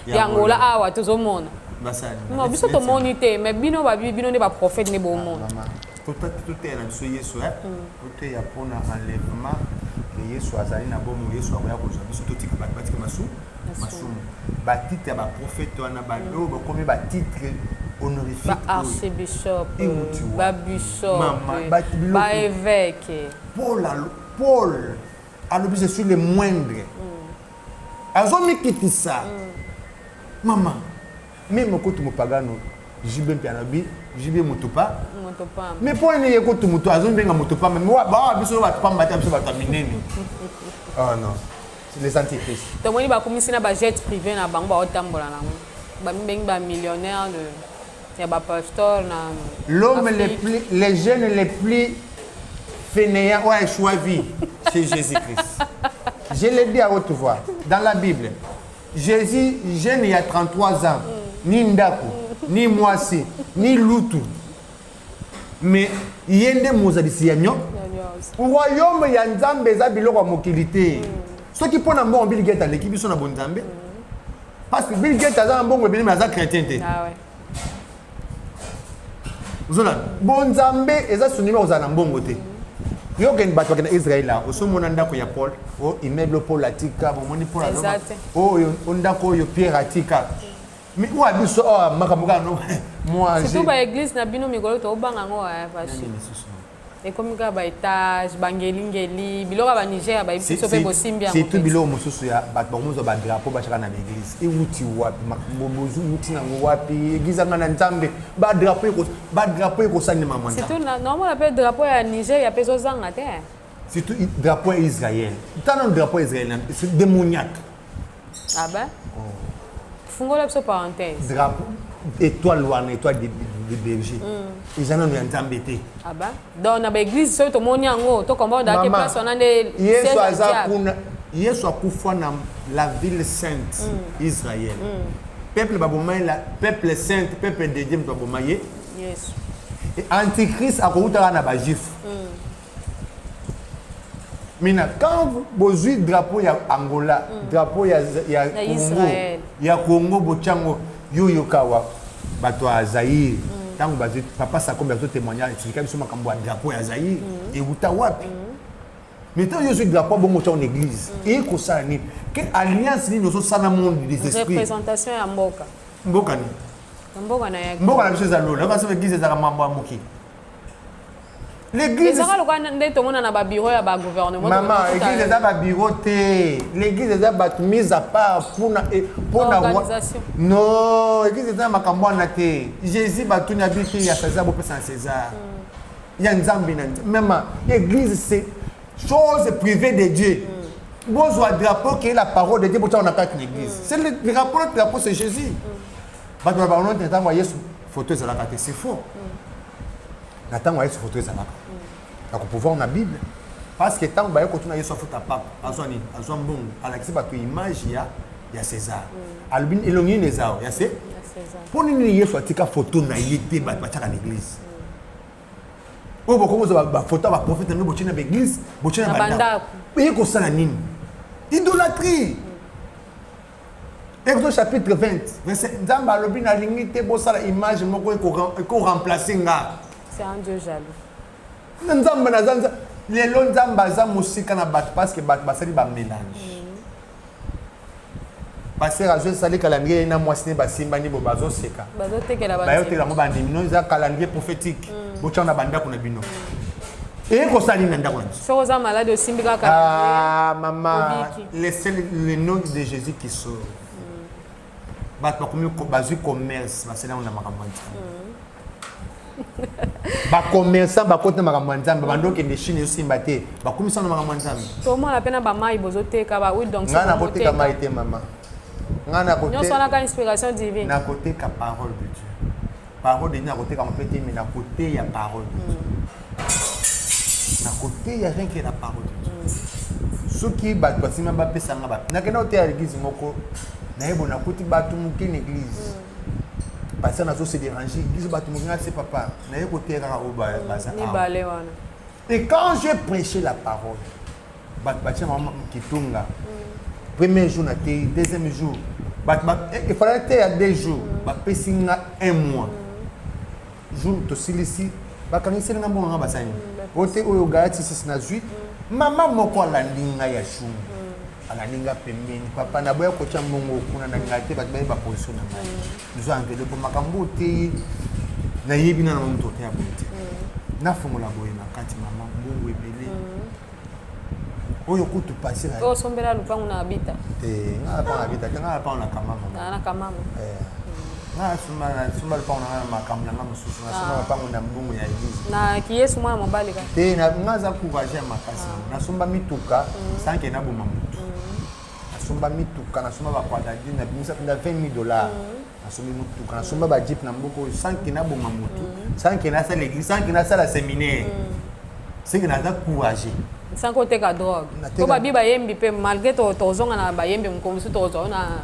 ya Angola awa tozomona basala non biso to moni te mais bino nde ba prophète ne bo mona tout est na so Yesu tout est ya pona enlèvement que Yesu azali na bomo Yesu akoya ko biso to tika batika masumu ba titre ba prophète wana ba do ba comme ba titre honorifique ba archbishop ba bishop ba évêque Paul alobi je suis le moindre azomi kitisa maman même ko tu mopagano jibe pianabi jibe motopa mais pour ne ko tu moto azomi benga motopa mais wa ba biso ba pamba ta biso ba minene oh non les antichrist. Donc on va commencer na jet privé na bango ba otambola na ba millionnaire de ya ba pasteur na l'homme les jeunes les plus fainéants ont choisi chez Jésus-Christ. Je l'ai dit à haute voix dans la Bible. Jésus jeune il y a 33 ans, ni ndako, ni mwasi, ni lutu. Mais yende mozalisi yanyo. Royaume ya nzambe za biloko mokilité. Ceux qui pona mbongo Bill Gates l'équipe biso na bonzambe. Parce que Bill Gates a mbongo bini mais za chrétien té. Ah ouais. Zola bonzambe eza sunima ozana mbongo té. Yo ken bato na Israël là, osomona ndako ya Paul, o immeuble Paul atika, bomoni Paul azoma. O ndako yo Pierre atika. Mais ou abiso makamuka no moi c'est tout ba église na bino mikolo to banga ngo fashi. Et comme ka ba étage bangelingeli biloko ba Niger ba biso pe bosimbia. C'est tout biloko mosusu ya bato bamuzo ba drapeau ba chaka na l'église. Et wuti wapi mabozu wuti na wapi église ngana nzambe ba drapeau ko sani mama. C'est tout normalement on appelle drapeau ya Niger ya peso zanga te. C'est tout drapeau Israël. Tant drapeau israélien c'est démoniaque. Ah ben. Fungola biso parenthèse. Drapeau étoile wana étoile de berger. Ils en ont nzambe te. Ah ben. Donc na ba église so to moni yango to komba da ke place on a des Yesu azakuna Yesu akufa na la ville sainte Israël. Peuple babomaïla, peuple saint, peuple de Dieu babomaïe. Yes. Et antichrist akouta na ba juif. Mina quand vous avez drapeau ya Angola, drapeau ya Congo, ya Congo bochango yo kawa bato ya Zaïre. Tant que papa ça comme bato témoignage, c'est comme ça makambo drapeau ya Zaïre et uta wapi. Mais tant yo suis drapeau bon en église. Et ko ça ni que alliance ni noso sana monde des esprits. Représentation ya mboka. Mboka ni. Mboka na ya. Mboka na biso za lolo, parce que église za mambo amoki. L'église. Ezaka lokana nde tomona na ba bureau ya ba gouvernement. Maman, l'église za ba bureau té. L'église za ba mise à part pour na organisation. Non, l'église za makambo na té. Jésus ba tuni habité ya César bo pesa César. Ya nzambe na. Même l'église c'est chose privée de Dieu. Besoin drapeau qui est la parole de Dieu pour on attaque l'église. C'est le drapeau c'est Jésus. Ba ba on entend envoyer photo za la carte, c'est faux. Nathan voyait ce photo ça là. Donc pouvoir na Bible parce que tant ba continuer Yesu afuta papa azwani azwambongo alakisi ba to image ya César. Albin elongi nezao ya César. Pour nini Yesu atika photo na yete ba chaka l'église. O boko mozo ba photo ba prophète no bochina ba église, bochina banda. Et ko sala nini? Idolâtrie. Exode chapitre 20 verset Nzamba alobi na lingi te bo sala image moko ko remplacer nga. C'est un Dieu jaloux. Nzamba na zanza lelo nzamba za musika na bat parce que bat basali ba mélange. Passer à jouer sali calendrier na mwasine basimba ni bo bazo seka. Bazo tekela bazo tekela mo bandi mino za calendrier prophétique. Bocha na banda kuna bino. Et ko sali na ndako na. So za malade osimbika ka. Ah maman, laissez le nom de Jésus qui sort. Bat ba komi ko bazu commerce, basela na makamanta. Ba commerçant ba côté makambo nzambe bandoke de Chine yo simba te ba komisa na makambo nzambe to mo la pena ba mai bozote ka ba oui donc ça na côté ka mai te maman ngana côté non ça na inspiration divine na côté ka parole de Dieu parole de Dieu na côté ka mpete mais na côté ya parole de Dieu na côté ya rien que la parole de Dieu ce qui ba pasima ba pesa nga ba na kena hotel l'église moko na yebo na côté ba tout mukine église parce que na se déranger ils battent mon c'est papa na côté ra au baza et quand j'ai prêché la parole battu maman qui tunga premier jour na té deuxième jour il fallait être à 2 jours pesinga 1 mois jour to silisi bakanisi nga mbonga basani ote oyo galati 6 na 8 maman moko la ndinga ya chou alaninga pembeni papa na boya kocha mbongo kuna na ngate ba ba position na ngai nous angelo pour makambo te na yebi na mtu te abonte na fungola boye na kati mama mbongo ebele oyo kutu passer o sombela lupangu na habita na pa habita nga pa na kamama na kamama na suma lupangu na makambo na mususu na suma lupangu na mbongo ya église na ki Yesu mwana mobali ka te na ngaza courager makasi na sumba mituka sanke na boma mutu nasomba mituka nasomba bakwadadine nabimisa na $20,000 nasombi mituka nasomba bajeep na mboko sans que nabonga motu sans que nasala l'église sans que nasala séminaire c'est que naza courageux sans côté ka drogue ko babi bayembi pe malgré tozonga na bayembi mkomisi tozona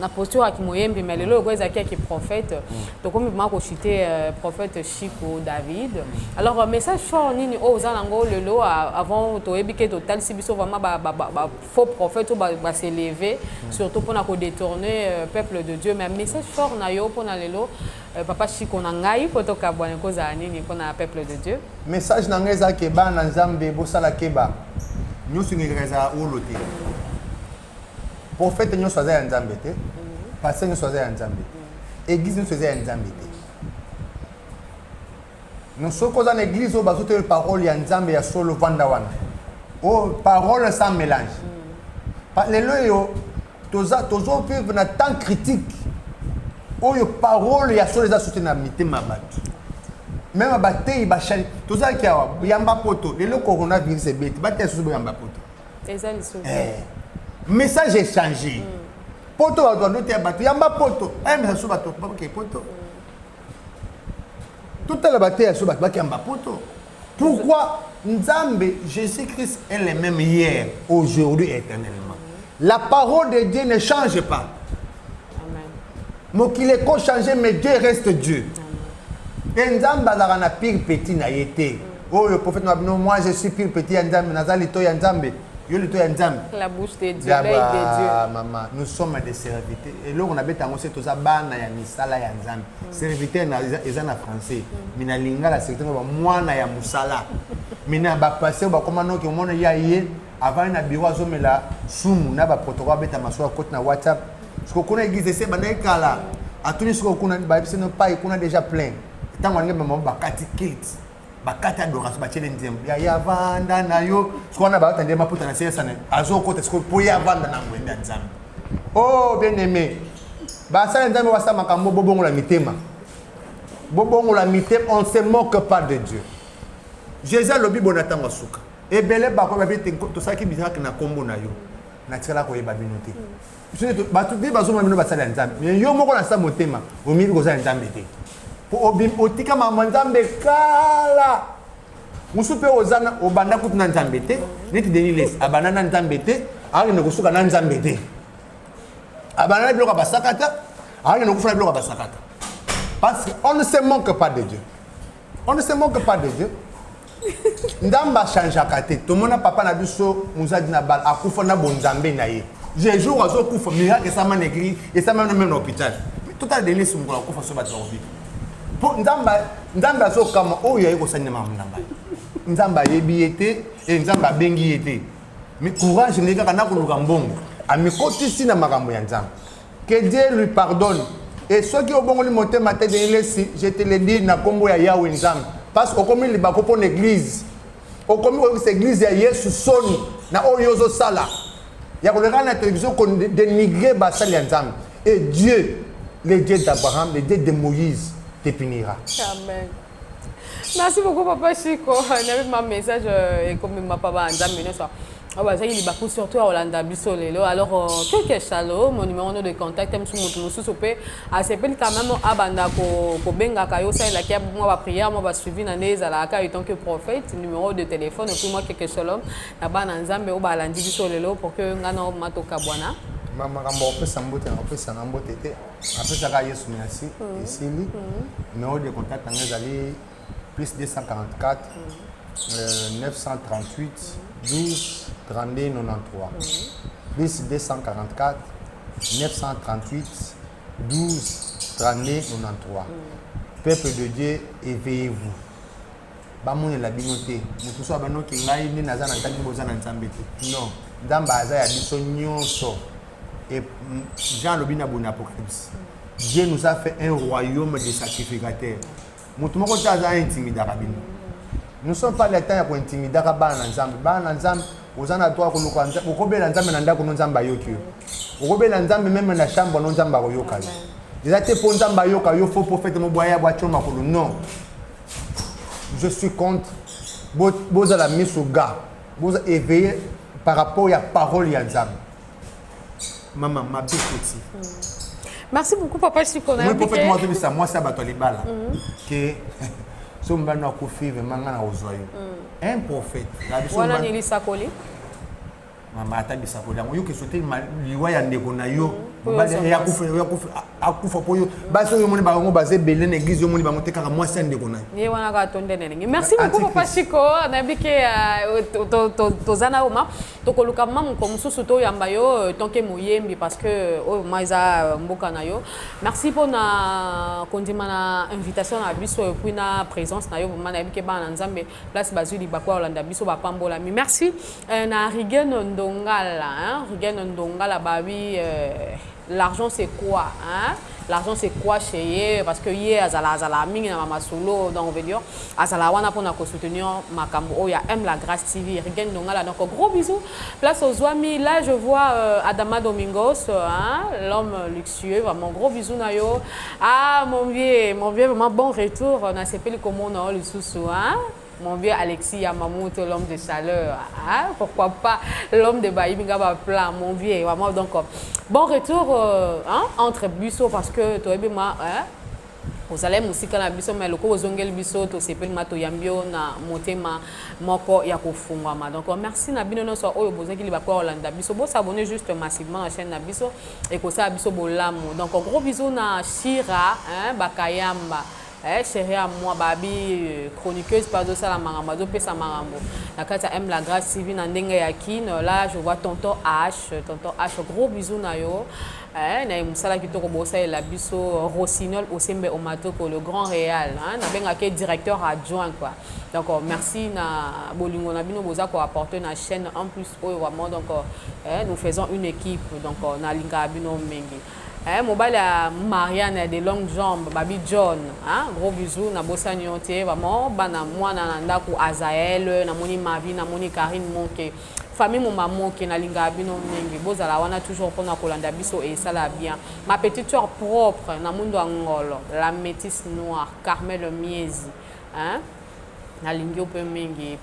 na posture qui moyembi mais lelo ko ezaki ki prophète to comme mako cité prophète Chico David alors message fort nini ozanango lelo avant to ebike total sibiso vraiment ba faux prophète ba s'élever surtout pour na ko détourner peuple de Dieu mais message fort na yo pour na lelo papa Chico na ngai poto ka bwana ko za nini pour na peuple de Dieu message na ngai za ke ba na Nzambe bo sala keba nyusu ngireza olote prophète nous faisait un Nzambe te pasteur nous faisait un Nzambe église nous faisait un Nzambe te nous sommes dans l'église où bazote parole ya Nzambe ya solo vanda wana oh parole sans mélange les loyo tozo vivre na temps critique oh yo parole ya solo za soutenir mitema batu même batei ba chali toza kiawa yamba poto le coronavirus est bête batei sous yamba poto message est changé. Poto doit noter battu yamba poto. Mais ça bato pas que poto. Toute la bataille sur bato yamba poto. Pourquoi Nzambe Jésus-Christ est le même hier, aujourd'hui et éternellement. La parole de Dieu ne change pas. Amen. Mon qu'il est changé mais Dieu reste Dieu. Et Nzambe a pire petit na yete. Oh le prophète m'a dit non moi je suis pire petit Nzambe nazali to Nzambe. La bouche de Dieu, l'œil de Dieu. Maman, nous sommes des serviteurs. Et là, on a besoin de tout ça. Bana ya misala ya Nzambe. Serviteur na français. Mina linga la serviteur moi na ya musala. Mina ba passer ba comment que mon ya yé avant na bureau azomela sumu na ba protocole beta maswa côté na WhatsApp. Ce qu'on a église c'est bana kala. Atuni ce qu'on a ba bise no pas qu'on a déjà plein. Tant on ngeba ba kati kit. Bakata adoration bachele nzembo ya vanda na yo sikona ba tande maputa na sesa ne azokota siko po ya vanda na ngwende Nzambe oh bien aimé ba sala Nzambe wasa makambo bobongo la mitema on se moque pas de Dieu Jésus lobi bonatanga suka ebele ba ko ba bite to saki bizaka na kombo na yo na tsela ko yeba binote sino ba tu bi bazoma bino ba sala Nzambe mais yo moko na sa motema o mi ko sala Nzambe te otika mama Nzambe kala musupe ozana obanda kutuna Nzambe te neti deniles abana na Nzambe te ali ne kusuka na Nzambe te abana na bloka basakata ali ne kufuna bloka basakata parce qu'on ne se manque pas de Dieu on ne se manque pas de Dieu ndamba changea kate to mona papa na biso muzadi na bal akufa na bonzambe na ye je jour azo kufa miracle ça m'a écrit et ça m'a même dans l'hôpital tout a donné ce ngola kufa so batwa obi Nzamba zo kama oyo yeko sanyama mnamba Nzamba yebi ete et Nzamba bengi ete mais courage ndeka kana kuluka mbongo amikotisi na makambo ya Nzamba que Dieu lui pardonne et ceux qui obongoli motema te de lesi je te le dis na kombo ya Yahweh Nzamba parce que comme libako pour l'église au comme cette église ya Yesu soni na oyo zo sala ya koleka na télévision ko dénigrer basali ya Nzamba et Dieu le Dieu d'Abraham le Dieu de Moïse te punira. Amen. Merci beaucoup, Papa Chico. J'avais ma message et comme ma papa Nzambe, ah bah ça il va surtout à Hollanda Bissolelo. Alors quelques chalo, mon numéro de contact, même sur mon sous-sopé, à ce point quand même à banda ko benga kayo ça il a qui moi va prier, moi va suivre nanez à la cas étant que prophète, numéro de téléphone et puis moi quelques shalom, na bana Nzambe au balandi Bissolelo pour que ngana matoka bwana. Maman on peut s'amboter après ça va Yesu merci ici numéro de contact en allé plus 244 938 12 32 93 plus 244 938 12 32 93 peuple de Dieu éveillez-vous bamone la binoté mutu so bano ki ngai ni nazana tandi bozana Nzambe non Nzamba aza ya biso nyonso. Et Jean le Bina bon Apocalypse. Dieu nous a fait un royaume de sacrificateurs. Nous ne sommes pas les temps pour intimider les gens. Aux anatoires, vous avez les gens qui ont Nzamba Yokio. Vous avez les gens même dans la chambre non Nzamba Yoka. Ils étaient pour Nzamba Yoka, il faut prophète Moboya Boachon Makolo. Non. Je suis contre. Vous avez mis au gars. Vous avez éveillé par rapport à la parole ya Nzambe. Maman, ma belle petit. Merci beaucoup, papa Chico. Oui, prophète, moi, ça va te libérer. Que si on va nous faire un prophète. Voilà, Nili Sakoli. Maman, attends, ça pour dire. Yo que sauter liwa ya ndeko na yo. Akufa po yo. Baso yo moni ba ngo basé belé l'église yo moni ba monter kaka moi c'est ndeko na yo. Ye wana ka tonde nengi. Merci beaucoup, papa Chico. Na bike to zana oma. To koluka mamu ko mususu to yamba yo tonke moyembi parce que o maiza mboka na yo. Merci pour na kondima na invitation na biso et puis na présence na yo vraiment na bike ba na Nzambe place bazuli bakwa Olanda biso ba pambola. Merci na Rigen Ndongala, hein? Rigen Ndongala, bah oui, l'argent c'est quoi, hein? L'argent c'est quoi chez Yé? Parce que Yé, Azala, Ming, Mama Solo, donc on veut dire, Azala, Wana pour nous soutenir, Makambo, oh, il y a M la Grâce TV, Rigen Ndongala, donc gros bisous. Place aux Ouami, là je vois Adama Domingos, hein? L'homme luxueux, vraiment gros bisous, Nayo. Ah, mon vieux, vraiment bon retour, on a CP le commun, le sous-sous, hein? Mon vieux Alexis Yamamoto, l'homme de chaleur, hein? Pourquoi pas l'homme de Baïbingaba Plan, mon vieux, vraiment donc bon retour hein? Entre Busso parce que toi et moi, hein? Vous allez aussi quand la Busso mais le coup aux ongles Busso, to c'est pas le mato yambio na motema moko yakofungama. Donc merci na bino no so oyo besoin qu'il va quoi Olanda Busso, bon s'abonner juste massivement à la chaîne na Busso et que ça Busso bolamo. Donc gros bisous na Shira, hein? Bakayamba. Chérie à moi, Babi, chroniqueuse, pas de ça, la marambo, de pesa marambo. La carte aime la grâce civile, Ndenga Yakin. Là, je vois tonton H, gros bisous, Nayo. Na musala qui toko bossa et la biso Rossignol au Sembe Omatoko, le grand réal. Na benga ke directeur adjoint quoi. Donc merci na bolingo na bino boza ko apporter na chaîne en plus vraiment donc nous faisons une équipe donc na linga bino mengi. Mobile à Marianne des longues jambes, Baby John, hein? Gros bisous, na bossa nyonte, vraiment, bana moi na ndako Azael, na moni Mavi, na moni Karine Monke, famille mon maman qui na linga bino mengi, bozala wana toujours pour na kolanda biso et ça la bien. Ma petite soeur propre, na mundo angolo, la métisse noire, Carmel Miezi, hein?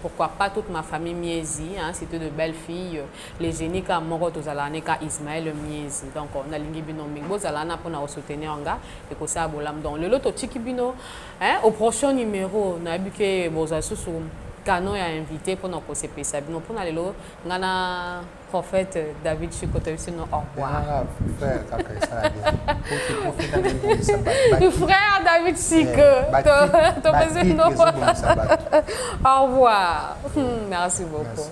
Pourquoi pas toute ma famille Miezi, hein, c'était de belles filles. Les génies comme Moroto Zalaneka Ismaël Miezi. Donc on a lingi bino mingo Zalana pour nous soutenir en gars et que ça bolam donc le loto tiki bino hein au prochain numéro na buke boza susu Kano est invité pour nous CP Sabino pour aller là ngana prophète David Chikoto sino au revoir. Frère David Chikoto. Au revoir. Merci beaucoup.